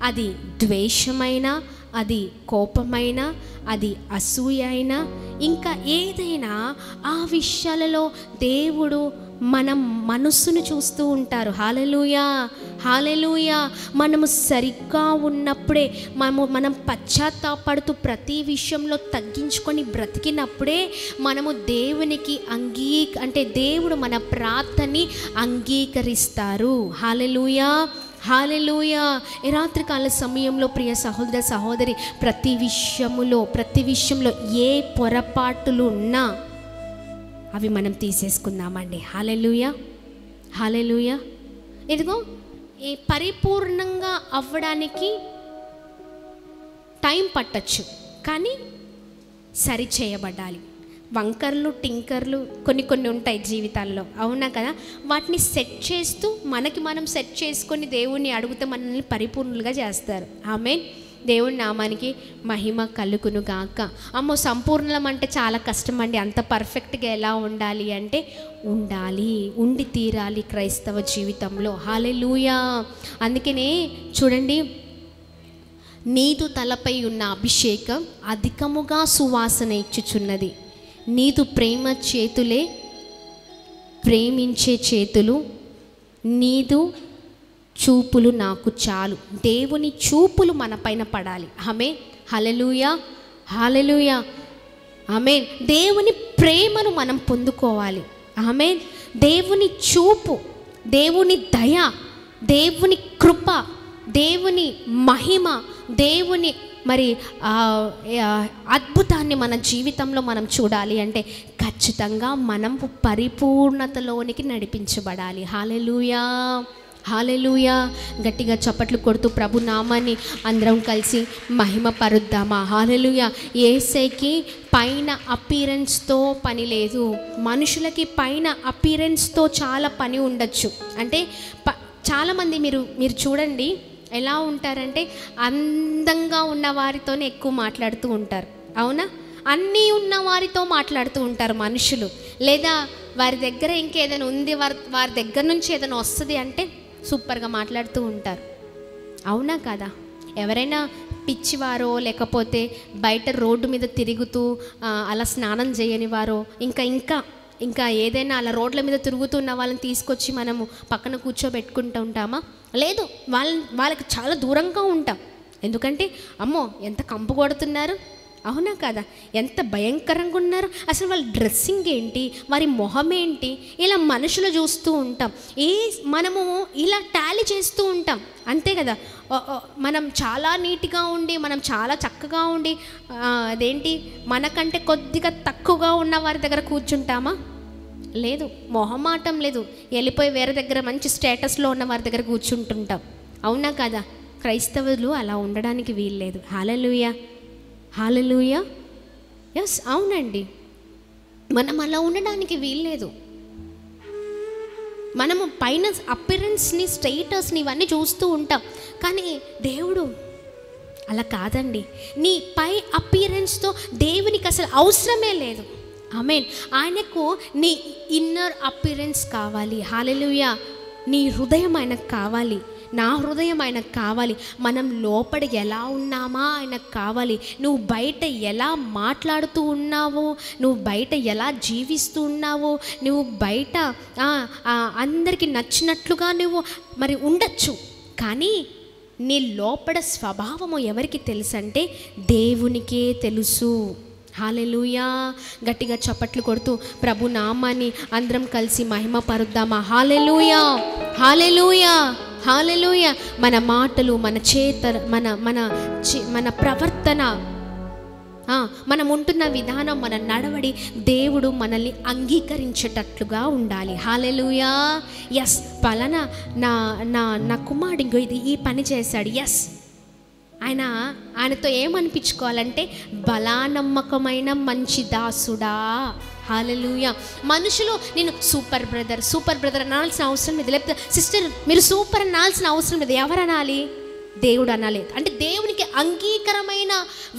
Speaker 2: అది ద్వేషమైన, అది కోపమైన, అది అసూయ అయినా, ఇంకా ఏదైనా ఆ విషయాలలో దేవుడు మన మనస్సును చూస్తూ ఉంటారు. హల్లెలూయా, హల్లెలూయా. మనము సరిగ్గా ఉన్నప్పుడే, మనం పశ్చాత్తాపడుతూ ప్రతి విషయంలో తగ్గించుకొని బ్రతికినప్పుడే మనము దేవునికి అంటే దేవుడు మన ప్రార్థనని అంగీకరిస్తారు. హల్లెలూయా, హల్లెలూయా. ఈ రాత్రికాల సమయంలో ప్రియ సహోదర సహోదరి, ప్రతి విషయంలో ఏ పొరపాటులు ఉన్నా అవి మనం తీసేసుకుందామండి. హల్లెలూయా, హల్లెలూయా. ఇదిగో ఈ పరిపూర్ణంగా అవ్వడానికి టైం పట్టచ్చు, కానీ సరి చేయబడాలి. వంకర్లు టింకర్లు కొన్ని ఉంటాయి జీవితాల్లో, అవునా కదా? వాటిని సెట్ చేస్తూ మనకి మనం సెట్ చేసుకొని దేవుణ్ణి అడిగితే మనల్ని పరిపూర్ణులుగా చేస్తారు. ఆమేన్. దేవుని నామానికి మహిమ కలుగును గాక. అమ్మో, సంపూర్ణం అంటే చాలా కష్టం అండి. అంత పర్ఫెక్ట్గా ఎలా ఉండాలి అంటే ఉండి తీరాలి క్రైస్తవ జీవితంలో. హల్లెలూయా. అందుకనే చూడండి, నీదు తలపై ఉన్న అభిషేకం అధికముగా సువాసన ఇచ్చుచున్నది. నీదు ప్రేమించే చేతులు, నీదు చూపులు నాకు చాలు. దేవుని చూపులు మన పైన పడాలి. ఆమేన్. హల్లెలూయా, హల్లెలూయా. ఆమేన్. దేవుని ప్రేమను మనం పొందుకోవాలి. ఆమేన్. దేవుని చూపు, దేవుని దయ, దేవుని కృప, దేవుని మహిమ, దేవుని అద్భుతాన్ని మన జీవితంలో మనం చూడాలి అంటే ఖచ్చితంగా మనం పరిపూర్ణతలోనికి నడిపించబడాలి. హల్లెలూయా, హల్లెలూయా. గట్టిగా చప్పట్లు కొడుతూ ప్రభు నామాన్ని అందరం కలిసి మహిమ పరుద్దామా. హల్లెలూయా. యేసయ్యకి పైన అపీరెన్స్తో పని లేదు. మనుషులకి పైన అపీరెన్స్తో చాలా పని ఉండొచ్చు. అంటే చాలామంది మీరు చూడండి ఎలా ఉంటారంటే, అందంగా ఉన్న వారితోనే ఎక్కువ మాట్లాడుతూ ఉంటారు, అవునా? అన్నీ ఉన్న వారితో మాట్లాడుతూ ఉంటారు మనుషులు. లేదా వారి దగ్గర ఇంకేదైనా ఉంది, వారి దగ్గర నుంచి ఏదైనా వస్తుంది అంటే సూపర్గా మాట్లాడుతూ ఉంటారు, అవునా కదా? ఎవరైనా పిచ్చివారో, లేకపోతే బయట రోడ్డు మీద తిరుగుతూ అలా స్నానం చేయని వారో, ఇంకా ఏదైనా అలా రోడ్ల మీద తిరుగుతున్న వాళ్ళని తీసుకొచ్చి మనము పక్కన కూర్చోబెట్టుకుంటూ ఉంటామా? లేదు, వాళ్ళకి చాలా దూరంగా ఉంటాం. ఎందుకంటే అమ్మో ఎంత కంపు కొడుతున్నారు, అవునా కదా? ఎంత భయంకరంగా ఉన్నారు, అసలు వాళ్ళ డ్రెస్సింగ్ ఏంటి, వారి మొహం ఏంటి, ఇలా మనుషులు చూస్తూ ఉంటాం. మనము ఇలా టాలీ చేస్తూ ఉంటాం, అంతే కదా? మనం చాలా నీట్గా ఉండి, మనం చాలా చక్కగా ఉండి, అదేంటి మనకంటే కొద్దిగా తక్కువగా ఉన్న వారి దగ్గర కూర్చుంటామా? లేదు, మొహమాటం లేదు, వెళ్ళిపోయి వేరే దగ్గర మంచి స్టేటస్లో ఉన్న వారి దగ్గర కూర్చుంటుంటాం, అవునా కదా? క్రైస్తవులు అలా ఉండడానికి వీల్లేదు. హల్లెలూయా, హల్లెలూయా. ఎస్, అవునండి, మనం అలా ఉండడానికి వీల్లేదు. మనము పైన అపిరెన్స్ని, స్టేటస్ని ఇవన్నీ చూస్తూ ఉంటాం, కానీ దేవుడు అలా కాదండి. నీ పై అపిరెన్స్తో దేవునికి అసలు అవసరమే లేదు. ఆమేన్. ఆయనకు నీ ఇన్నర్ అపిరెన్స్ కావాలి. హల్లెలూయా. నీ హృదయం ఆయనకు కావాలి, నా హృదయం ఆయనకు కావాలి. మనం లోపల ఎలా ఉన్నామా ఆయనకు కావాలి. నువ్వు బయట ఎలా మాట్లాడుతూ ఉన్నావో, నువ్వు బయట ఎలా జీవిస్తూ ఉన్నావో, నువ్వు బయట అందరికీ నచ్చినట్లుగా నువ్వు మరి ఉండొచ్చు, కానీ నీ లోపల స్వభావము ఎవరికి తెలుసు అంటే దేవునికే తెలుసు. హల్లెలూయా. గట్టిగా చప్పట్లు కొడుతూ ప్రభు నామాన్ని అందరం కలిసి మహిమ పరుద్దామా. హల్లెలూయా, హల్లెలూయా, హల్లెలూయా. మన మాటలు, మన చేత, మన ప్రవర్తన మనం ఉంటున్న విధానం, మన నడవడి దేవుడు మనల్ని అంగీకరించేటట్లుగా ఉండాలి. హల్లెలూయా. ఎస్, పలానా నా నా నా కుమారుడు ఇంకో ఈ పని చేశాడు, ఎస్, ఆయనతో ఏమనిపించుకోవాలంటే బలానమ్మకమైన మంచి దాసుడా. హల్లెలూయా. మనుషులు నేను సూపర్ బ్రదర్ అనాల్సిన అవసరం లేదు, లేకపోతే సిస్టర్ మీరు సూపర్ అనాల్సిన అవసరం లేదు. ఎవరు అనాలి? దేవుడు అనాలి. అంటే దేవునికి అంగీకారమైన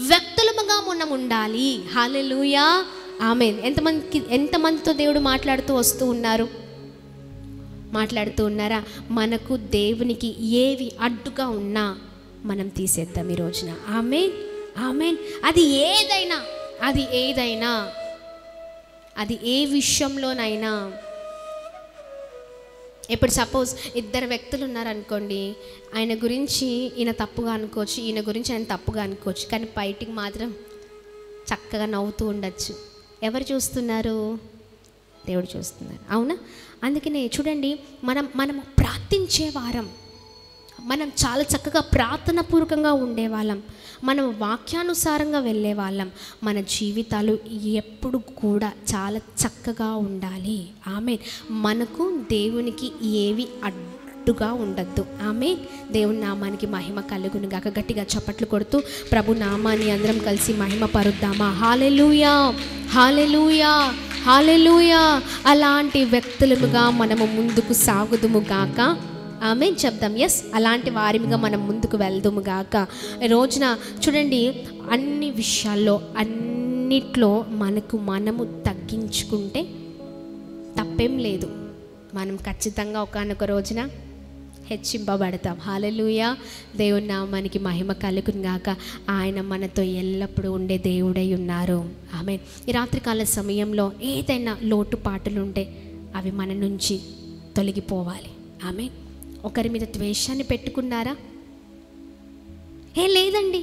Speaker 2: వ్యక్తులముగా మనం ఉండాలి. హల్లెలూయా. ఆమేన్. ఎంతమందితో దేవుడు మాట్లాడుతూ ఉన్నారా? మనకు దేవునికి ఏవి అడ్డుగా ఉన్నా మనం తీసేద్దాం ఈ రోజున. ఆమేన్, ఆమేన్. అది ఏదైనా అది ఏ విషయంలోనైనా. ఇప్పుడు సపోజ్ ఇద్దరు వ్యక్తులు ఉన్నారనుకోండి, ఆయన గురించి ఈయన తప్పుగా అనుకోవచ్చు, ఈయన గురించి ఆయన తప్పుగా అనుకోవచ్చు, కానీ బయటికి మాత్రం చక్కగా నవ్వుతూ ఉండొచ్చు. ఎవరు చూస్తున్నారు? దేవుడు చూస్తున్నారు. అవునా? అందుకనే చూడండి, మనం ప్రార్థించే వారం, మనం చాలా చక్కగా ప్రార్థనాపూర్వకంగా ఉండేవాళ్ళం, మనం వాక్యానుసారంగా వెళ్ళే వాళ్ళం. మన జీవితాలు ఎప్పుడు కూడా చాలా చక్కగా ఉండాలి. ఆమేన్. మనకు దేవునికి ఏవి అడ్డుగా ఉండద్దు. ఆమేన్. దేవుని నామానికి మహిమ కలుగును గాక. గట్టిగా చప్పట్లు కొడుతూ ప్రభు నామాన్ని అందరం కలిసి మహిమ పరుద్దామా? హల్లెలూయా, హల్లెలూయా, హల్లెలూయా. అలాంటి వ్యక్తులముగా మనము ముందుకు సాగుదుము గాక. ఆమేన్ చెప్దాం. ఎస్, అలాంటి వారిగా మనం ముందుకు వెళ్దాము గాక. రోజున చూడండి, అన్ని విషయాల్లో అన్నిట్లో మనము తగ్గించుకుంటే తప్పేం లేదు. మనం ఖచ్చితంగా ఒకానొక రోజున హెచ్చింపబడతాం. హల్లెలూయా. దేవుని నామానికి మహిమ కలుగును గాక. ఆయన మనతో ఎల్లప్పుడూ ఉండే దేవుడై ఉన్నారు. ఆమేన్. ఈ రాత్రికాల సమయంలో ఏదైనా లోటుపాటులు ఉంటే అవి మన నుంచి తొలగిపోవాలి. ఆమేన్. ఒకరి మీద ద్వేషాన్ని పెట్టుకున్నారా? లేదండి,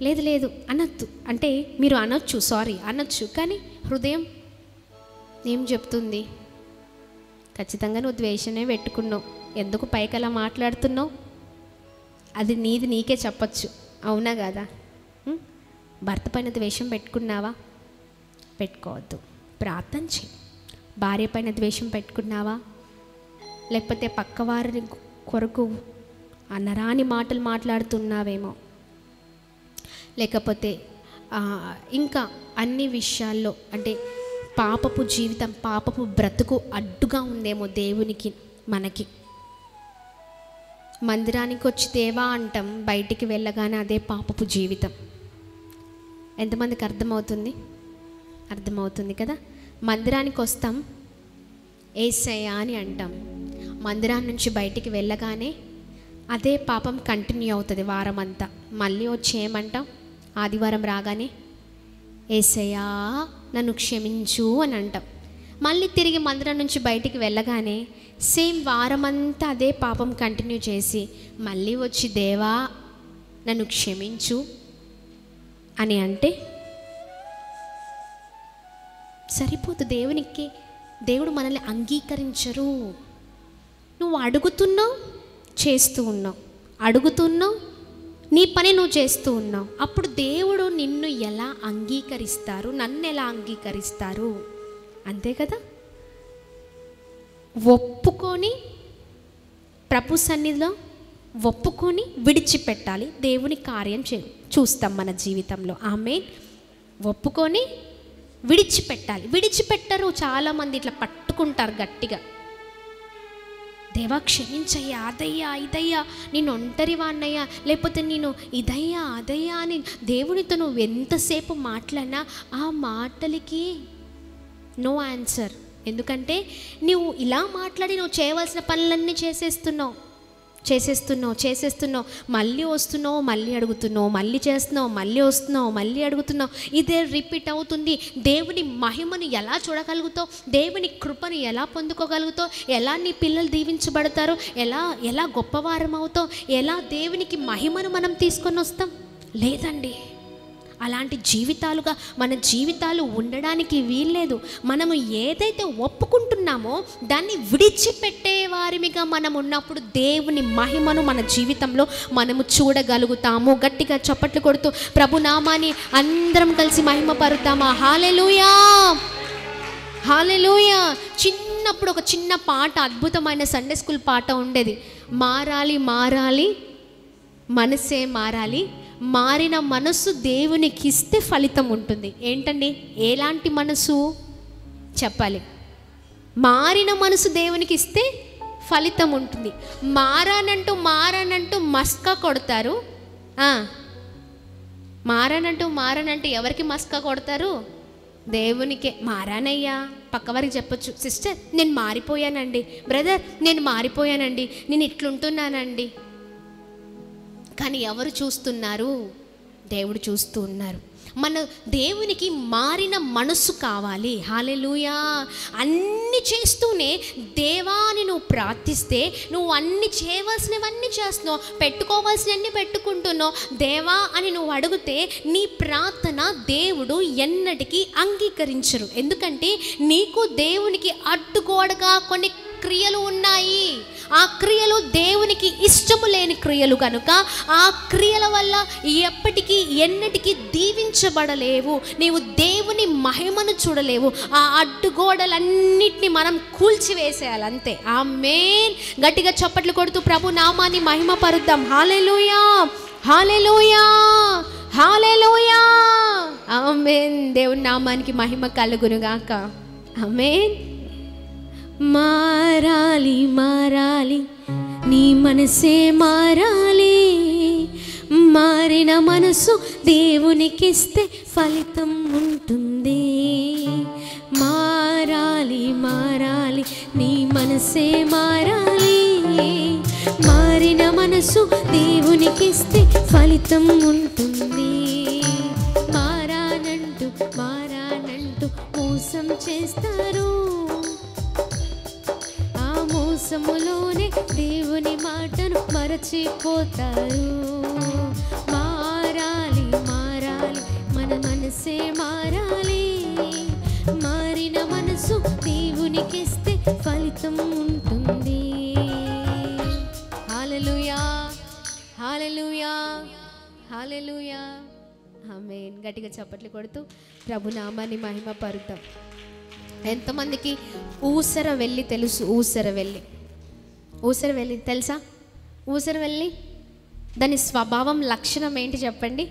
Speaker 2: లేదు అనొద్దు. అంటే మీరు అనొచ్చు, సారీ అనొచ్చు, కానీ హృదయం ఏం చెప్తుంది? ఖచ్చితంగా నువ్వు ద్వేషమే పెట్టుకున్నావు, ఎందుకు పైకి అలా మాట్లాడుతున్నావు? అది నీది నీకే చెప్పచ్చు. అవునా కదా? భర్త పైన ద్వేషం పెట్టుకున్నావా? పెట్టుకోవద్దు, ప్రార్థన చేయి. భార్య పైన ద్వేషం పెట్టుకున్నావా? లేకపోతే పక్కవారి కొరకు అనరాని మాటలు మాట్లాడుతున్నావేమో, లేకపోతే ఇంకా అన్ని విషయాల్లో అంటే పాపపు జీవితం, పాపపు బ్రతుకు అడ్డుగా ఉందేమో దేవునికి, మనకి. మందిరానికి వచ్చి దేవా అంటాం, బయటికి వెళ్ళగానే అదే పాపపు జీవితం. ఎంతమందికి అర్థమవుతుంది కదా? మందిరానికి వస్తాం, యేసయ్యా అని అంటాం, మందిరాన్ని నుంచి బయటికి వెళ్ళగానే అదే పాపం కంటిన్యూ అవుతుంది వారం అంతా. మళ్ళీ వచ్చి ఏమంటాం? ఆదివారం రాగానే యేసయ్యా నన్ను క్షమించు అని అంటాం. మళ్ళీ తిరిగి మందిరం నుంచి బయటికి వెళ్ళగానే సేమ్ వారమంతా అదే పాపం కంటిన్యూ చేసి మళ్ళీ వచ్చి దేవా నన్ను క్షమించు అని అంటే సరిపోదు. దేవుడు మనల్ని అంగీకరించరు. నువ్వు అడుగుతున్నావు, చేస్తూ ఉన్నావు, అడుగుతున్నావు, నీ పని నువ్వు చేస్తూ ఉన్నావు. అప్పుడు దేవుడు నిన్ను ఎలా అంగీకరిస్తారు? నన్ను ఎలా అంగీకరిస్తారు? అంతే కదా? ఒప్పుకొని ప్రభు సన్నిధిలో ఒప్పుకొని విడిచిపెట్టాలి. దేవుని కార్యం చూస్తాం మన జీవితంలో. ఆమేన్. ఒప్పుకొని విడిచిపెట్టాలి. విడిచిపెట్టరు చాలామంది, ఇట్లా పట్టుకుంటారు గట్టిగా. దేవా క్షమించయ్యా, అదయ్యా ఇదయ్యా, నేను ఒంటరివాన్నయ్యా, లేకపోతే నేను ఇదయ్యా అదయ్యా అని దేవునితో నువ్వు ఎంతసేపు మాట్లాడినా ఆ మాటలకి నో ఆన్సర్. ఎందుకంటే నువ్వు ఇలా మాట్లాడి నువ్వు చేయవలసిన పనులన్నీ చేసేస్తున్నావు. మళ్ళీ వస్తున్నావు, మళ్ళీ అడుగుతున్నావు, మళ్ళీ చేస్తున్నావు, మళ్ళీ వస్తున్నావు, మళ్ళీ అడుగుతున్నావు. ఇదే రిపీట్ అవుతుంది. దేవుని మహిమను ఎలా చూడగలుగుతావు? దేవుని కృపను ఎలా పొందుకోగలుగుతావు? ఎలా నీ పిల్లలు దీవించబడతారు? ఎలా గొప్పవారం అవుతావు? ఎలా దేవునికి మహిమను మనం తీసుకొని వస్తాం? లేదండి. అలాంటి జీవితాలుగా మన జీవితాలు ఉండడానికి వీల్లేదు. మనము ఏదైతే ఒప్పుకుంటున్నామో దాన్ని విడిచిపెట్టే వారిగా మనం ఉన్నప్పుడు దేవుని మహిమను మన జీవితంలో మనము చూడగలుగుతాము. గట్టిగా చప్పట్లు కొడుతూ ప్రభు నామాన్ని అందరం కలిసి మహిమపరుద్దామా? హల్లెలూయా, హల్లెలూయా. చిన్నప్పుడు ఒక చిన్న పాట, అద్భుతమైన సండే స్కూల్ పాట ఉండేది. మారాలి మారాలి మనసే మారాలి, మారిన మనసు దేవునికి ఇస్తే ఫలితం ఉంటుంది. ఏంటండి, ఎలాంటి మనసు చెప్పాలి? మారిన మనసు దేవునికి ఇస్తే ఫలితం ఉంటుంది. మారానంటూ మస్కా కొడతారు. మారానంటూ ఎవరికి మస్కా కొడతారు? దేవునికే. మారానయ్యా, పక్కవారికి చెప్పొచ్చు, సిస్టర్ నేను మారిపోయానండి, బ్రదర్ నేను మారిపోయానండి, నేను ఇట్లుంటున్నానండి. కానీ ఎవరు చూస్తున్నారు? దేవుడు చూస్తూ ఉన్నారు. మన దేవునికి మారిన మనసు కావాలి. హల్లెలూయా. అన్నీ చేస్తూనే దేవాని నువ్వు ప్రార్థిస్తే, నువ్వు అన్ని చేయవలసినవన్నీ చేస్తున్నావు, పెట్టుకోవాల్సినవన్నీ పెట్టుకుంటున్నావు, దేవా అని నువ్వు అడిగితే నీ ప్రార్థన దేవుడు ఎన్నటికీ అంగీకరించరు. ఎందుకంటే నీకు దేవునికి అడ్డుగోడగా కొన్ని క్రియలు ఉన్నాయి. ఆ క్రియలు దేవునికి ఇష్టము లేని క్రియలు కనుక ఆ క్రియల వల్ల ఎప్పటికీ ఎన్నటికీ దీవించబడలేవు. నీవు దేవుని మహిమను చూడలేవు. ఆ అడ్డుగోడలన్నిటిని మనం కూల్చివేసేయాలి, అంతే. ఆమేన్. గట్టిగా చప్పట్లు కొడుతూ ప్రభు నామాన్ని మహిమ పరుద్దాం. హల్లెలూయా, హల్లెలూయా, హల్లెలూయా. ఆమేన్. దేవుని నామానికి మహిమ కలుగునుగాక. ఆమేన్. మారాలి మారాలి నీ మనసే మారాలి, మారిన మనసు దేవునికిస్తే ఫలితం ఉంటుంది. మారాలి మారాలి నీ మనసే మారాలి, మారిన మనసు దేవునికిస్తే ఫలితం ఉంటుంది. మారానంటూ మోసం చేస్తారు, మోసములోనే దేవుని మాటను మరచిపోతారు. మారాలి మారాలి మన మనసే మారాలి, మారిన మనసు దేవునికిస్తే ఫలితం ఉంటుంది. హల్లెలూయా, హల్లెలూయా, హల్లెలూయా. ఆమేన్. గట్టిగా చప్పట్లు కొడుతూ ప్రభు నామాన్ని మహిమ పరుద్దాం. ఎంతమందికి ఊసరవెల్లి తెలుసు? ఊసరవెల్లి తెలుసా? ఊసరవెల్లి దాని స్వభావం, లక్షణం ఏంటి చెప్పండి?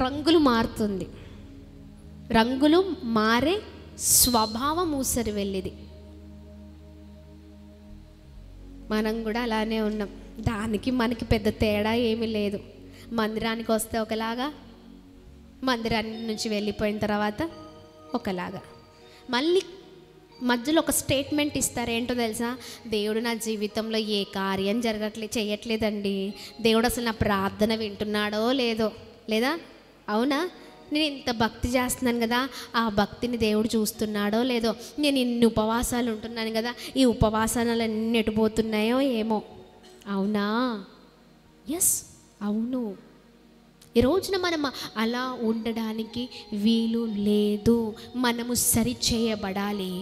Speaker 2: రంగులు మారుతుంది. రంగులు మారే స్వభావం ఊసరవెల్లిది. మనం కూడా అలానే ఉన్నాం. దానికి మనకి పెద్ద తేడా ఏమీ లేదు. మందిరానికి వస్తే ఒకలాగా, మందిరాన్ని నుంచి వెళ్ళిపోయిన తర్వాత ఒకలాగా. మళ్ళీ మధ్యలో ఒక స్టేట్మెంట్ ఇస్తారు. ఏంటో తెలుసా? దేవుడు నా జీవితంలో ఏ కార్యం చేయట్లేదండి, దేవుడు అసలు నా ప్రార్థన వింటున్నాడో లేదా? అవునా? నేను ఇంత భక్తి చేస్తున్నాను కదా, ఆ భక్తిని దేవుడు చూస్తున్నాడో లేదో? నేను ఇన్ని ఉపవాసాలు ఉంటున్నాను కదా, ఈ ఉపవాసాలు అన్నీ ఎటుపోతున్నాయో ఏమో? అవునా? ఎస్, అవును. ఈ రోజున మనం అలా ఉండడానికి వీలు లేదు. మనము సరిచేయబడాలి.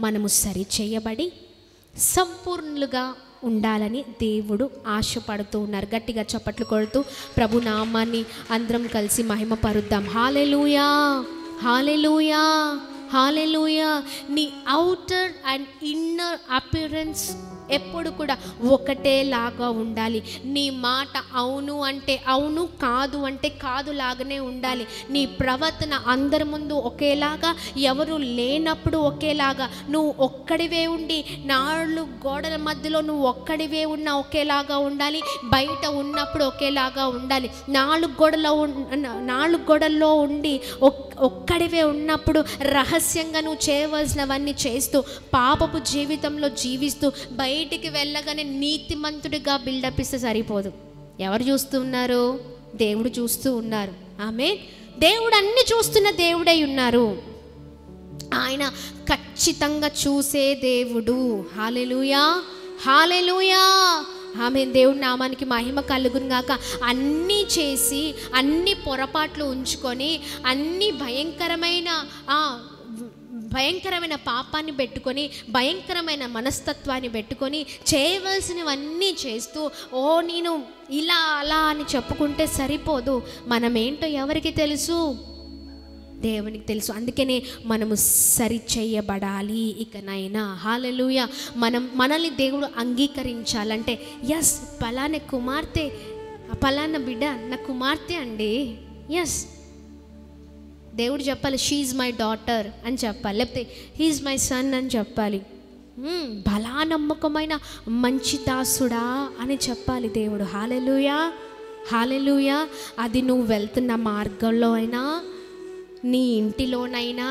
Speaker 2: మనము సరిచేయబడి సంపూర్ణులుగా ఉండాలని దేవుడు ఆశపడుతూ ఉన్నారు. గట్టిగా చప్పట్లు కొడుతూ ప్రభు నామాన్ని అందరం కలిసి మహిమ పరుద్దాం. హల్లెలూయా, హల్లెలూయా, హల్లెలూయా. నీ అవుటర్ అండ్ ఇన్నర్ అపియరెన్స్ ఎప్పుడు కూడా ఒకటేలాగా ఉండాలి. నీ మాట అవును అంటే అవును, కాదు అంటే కాదు లాగానే ఉండాలి. నీ ప్రవర్తన అందరి ముందు ఒకేలాగా, ఎవరు లేనప్పుడు ఒకేలాగా, నువ్వు ఒక్కడివే ఉండి 4 గోడల మధ్యలో నువ్వు ఒక్కడివే ఉన్నా ఒకేలాగా ఉండాలి. బయట ఉన్నప్పుడు ఒకేలాగా ఉండాలి. 4 గోడల్లో ఉండి ఒక్కడివే ఉన్నప్పుడు రహస్యంగా నువ్వు చేయవలసినవన్నీ చేస్తూ పాపపు జీవితంలో జీవిస్తూ బయటికి వెళ్ళగానే నీతిమంతుడిగా బిల్డప్ ఇస్తే సరిపోదు. ఎవరు చూస్తూ ఉన్నారు? దేవుడు చూస్తూ ఉన్నారు. ఆమేన్. దేవుడు అన్ని చూస్తున్న దేవుడై ఉన్నారు. ఆయన ఖచ్చితంగా చూసే దేవుడు. హల్లెలూయా, హల్లెలూయా, ఆమె దేవుడి నామానికి మహిమ కలుగును గాక. అన్నీ చేసి అన్ని పొరపాట్లు ఉంచుకొని అన్ని భయంకరమైన పాపాన్ని పెట్టుకొని భయంకరమైన మనస్తత్వాన్ని పెట్టుకొని చేయవలసినవన్నీ చేస్తూ నేను ఇలా అలా అని చెప్పుకుంటే సరిపోదు. మనమేంటో ఎవరికి తెలుసు? దేవునికి తెలుసు. అందుకనే మనము సరిచేయబడాలి ఇకనైనా. హల్లెలూయా. మనల్ని దేవుడు అంగీకరించాలంటే ఎస్ పలానా కుమార్తె, పలానా బిడ్డ నా కుమార్తె అండి, ఎస్ దేవుడు చెప్పాలి షీఈ్ మై డాటర్ అని చెప్పాలి, లేకపోతే హీఈ్ మై సన్ అని చెప్పాలి. బలా నమ్మకమైన మంచి దాసుడా అని చెప్పాలి దేవుడు. హల్లెలూయా, హల్లెలూయా. అది నువ్వు వెళ్తున్న మార్గంలో అయినా, నీ ఇంటిలోనైనా,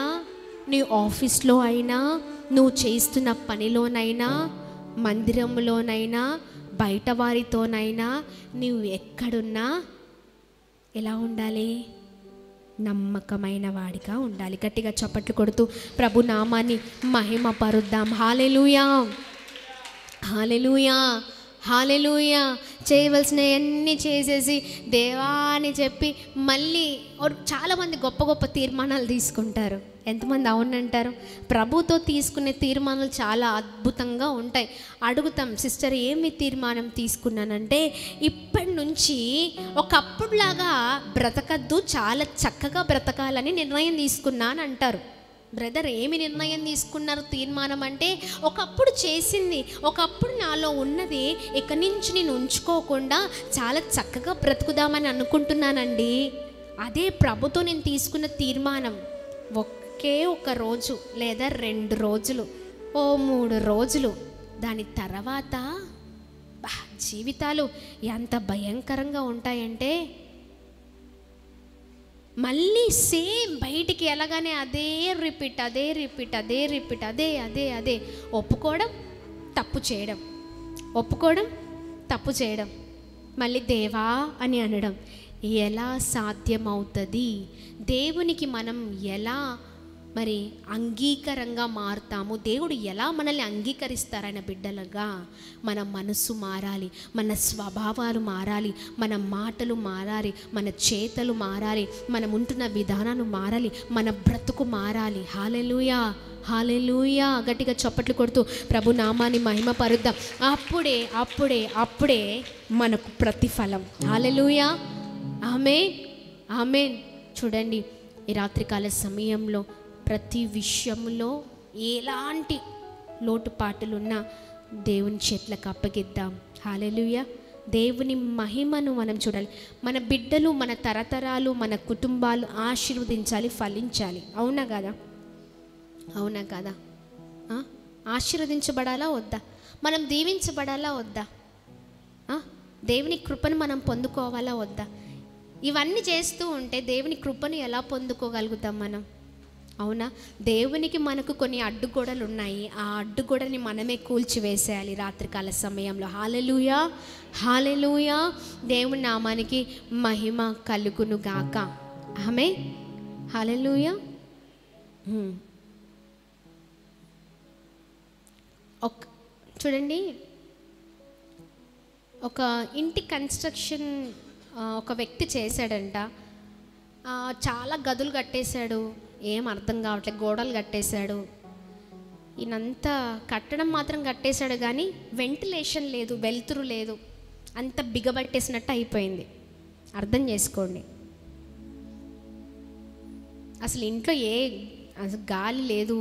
Speaker 2: నీ ఆఫీస్లో అయినా, నువ్వు చేస్తున్న పనిలోనైనా, మందిరంలోనైనా, బయట వారితోనైనా, నువ్వు ఎక్కడున్నా ఎలా ఉండాలి? నమ్మకమైన వాడిగా ఉండాలి. గట్టిగా చప్పట్లు కొడుతూ ప్రభు నామాన్ని మహిమ పరుద్దాం. హల్లెలూయా, హల్లెలూయా, హల్లెలూయా. చేయవలసినవన్నీ చేసేసి దేవా అని చెప్పి మళ్ళీ చాలామంది గొప్ప గొప్ప తీర్మానాలు తీసుకుంటారు. ఎంతమంది అవునంటారు? ప్రభుతో తీసుకునే తీర్మానాలు చాలా అద్భుతంగా ఉంటాయి. అడుగుతాం, సిస్టర్ ఏమి తీర్మానం తీసుకున్నానంటే, ఇప్పటి నుంచి ఒకప్పుడులాగా బ్రతకద్దు, చాలా చక్కగా బ్రతకాలని నిర్ణయం తీసుకున్నాను అంటారు. బ్రదర్ ఏమి నిర్ణయం తీసుకున్నారు? తీర్మానం అంటే ఒకప్పుడు చేసింది, ఒకప్పుడు నాలో ఉన్నది ఇక నుంచి నేను ఉంచుకోకుండా చాలా చక్కగా బ్రతుకుదామని అనుకుంటున్నానండి. అదే ప్రభుతో నేను తీసుకున్న తీర్మానం. ఒకే ఒక రోజు లేదా 2 రోజులు, 3 రోజులు, దాని తర్వాత జీవితాలు ఎంత భయంకరంగా ఉంటాయంటే, మళ్ళీ సేమ్ బయటికి వెళ్ళగానే అదే రిపీట్, అదే రిపీట్, అదే రిపీట్, అదే అదే అదే ఒప్పుకోవడం, తప్పు చేయడం, ఒప్పుకోవడం, తప్పు చేయడం, మళ్ళీ దేవా అని అనడం. ఎలా సాధ్యమవుతుంది? దేవునికి మనం ఎలా మరి అంగీకారంగా మారుతాము? దేవుడు ఎలా మనల్ని అంగీకరిస్తారైన బిడ్డలుగా? మన మనసు మారాలి, మన స్వభావాలు మారాలి, మన మాటలు మారాలి, మన చేతలు మారాలి, మనం ఉంటున్న విధానాలు మారాలి, మన బ్రతుకు మారాలి. హల్లెలూయా, హల్లెలూయా. గట్టిగా చప్పట్లు కొడుతూ ప్రభు నామాన్ని మహిమ పరుద్దాం. అప్పుడే అప్పుడే అప్పుడే మనకు ప్రతిఫలం. హల్లెలూయా, ఆమేన్, ఆమేన్. చూడండి, ఈ రాత్రికాల సమయంలో ప్రతి విషయంలో ఎలాంటి లోటుపాటులున్నా దేవుని చేతులకు అప్పగిద్దాం. హల్లెలూయా. దేవుని మహిమను మనం చూడాలి. మన బిడ్డలు, మన తరతరాలు, మన కుటుంబాలు ఆశీర్వదించాలి, ఫలించాలి. అవునా కదా? అవునా కదా? ఆశీర్వదించబడాలా వద్దా? మనం దీవించబడాలా వద్దా? దేవుని కృపను మనం పొందుకోవాలా వద్దా? ఇవన్నీ చేస్తూ ఉంటే దేవుని కృపను ఎలా పొందుకోగలుగుతాం మనం? అవునా? దేవునికి మనకు కొన్ని అడ్డుగోడలు ఉన్నాయి. ఆ అడ్డుగోడని మనమే కూల్చివేసేయాలి రాత్రికాల సమయంలో. హల్లెలూయా, హల్లెలూయా. దేవుని నామానికి మహిమ కలుగును గాక. ఆమేన్, హల్లెలూయా. చూడండి, ఒక ఇంటి కన్స్ట్రక్షన్ ఒక వ్యక్తి చేశాడంట. చాలా గదులు కట్టేశాడు, ఏం అర్థం కావట్లేదు. గోడలు కట్టేశాడు, ఈయనంతా కట్టడం మాత్రం కట్టేశాడు కానీ వెంటిలేషన్ లేదు, వెలుతురు లేదు, అంత బిగబట్టేసినట్టు అయిపోయింది. అర్థం చేసుకోండి, అసలు ఇంట్లో అసలు గాలి లేదు,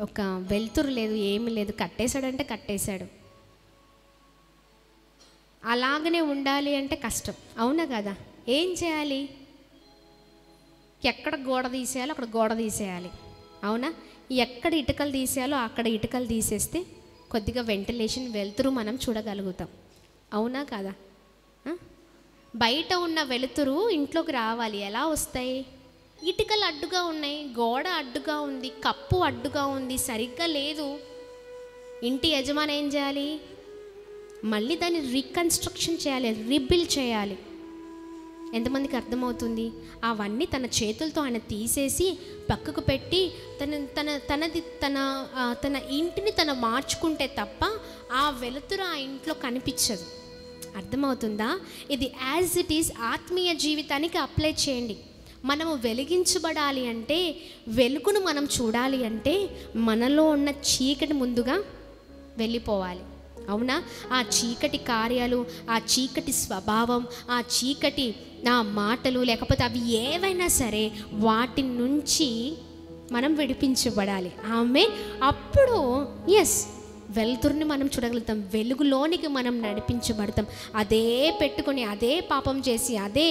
Speaker 2: ఒక వెలుతురు లేదు, ఏమీ లేదు. కట్టేశాడంటే కట్టేశాడు. అలాగనే ఉండాలి అంటే కష్టం. అవునా కదా? ఏం చేయాలి? ఎక్కడ గోడ తీసేయాలో అక్కడ గోడ తీసేయాలి. అవునా? ఎక్కడ ఇటుకలు తీసేయాలో అక్కడ ఇటుకలు తీసేస్తే కొద్దిగా వెంటిలేషన్, వెలుతురు మనం చూడగలుగుతాం. అవునా కదా? బయట ఉన్న వెలుతురు ఇంట్లోకి రావాలి. ఎలా వస్తాయి? ఇటుకలు అడ్డుగా ఉన్నాయి, గోడ అడ్డుగా ఉంది, కప్పు అడ్డుగా ఉంది, సరిగ్గా లేదు. ఇంటి యజమాని ఏం చేయాలి? మళ్ళీ దాన్ని రీకన్స్ట్రక్షన్ చేయాలి, రీబిల్డ్ చేయాలి. ఎంతమందికి అర్థమవుతుంది? అవన్నీ తన చేతులతో ఆయన తీసేసి పక్కకు పెట్టి తన ఇంటిని తను మార్చుకుంటే తప్ప ఆ వెలుతురు ఆ ఇంట్లో కనిపించదు. అర్థమవుతుందా? ఇది యాజ్ ఇట్ ఈజ్ ఆత్మీయ జీవితానికి అప్లై చేయండి. మనము వెలిగించబడాలి అంటే, వెలుగును మనం చూడాలి అంటే మనలో ఉన్న చీకటి ముందుగా వెళ్ళిపోవాలి. అవునా? ఆ చీకటి కార్యాలు, ఆ చీకటి స్వభావం, ఆ చీకటి నా మాటలు, లేకపోతే అవి ఏవైనా సరే వాటి నుంచి మనం విడిపించబడాలి. ఆమె అప్పుడు వెలుతురుని మనం చూడగలుగుతాం, వెలుగులోనికి మనం నడిపించబడతాం. అదే పెట్టుకొని అదే పాపం చేసి అదే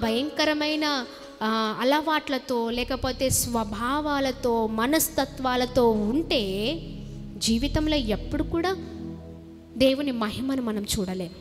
Speaker 2: భయంకరమైన అలవాట్లతో లేకపోతే స్వభావాలతో మనస్తత్వాలతో ఉంటే జీవితంలో ఎప్పుడు కూడా దేవుని మహిమను మనం చూడలేం.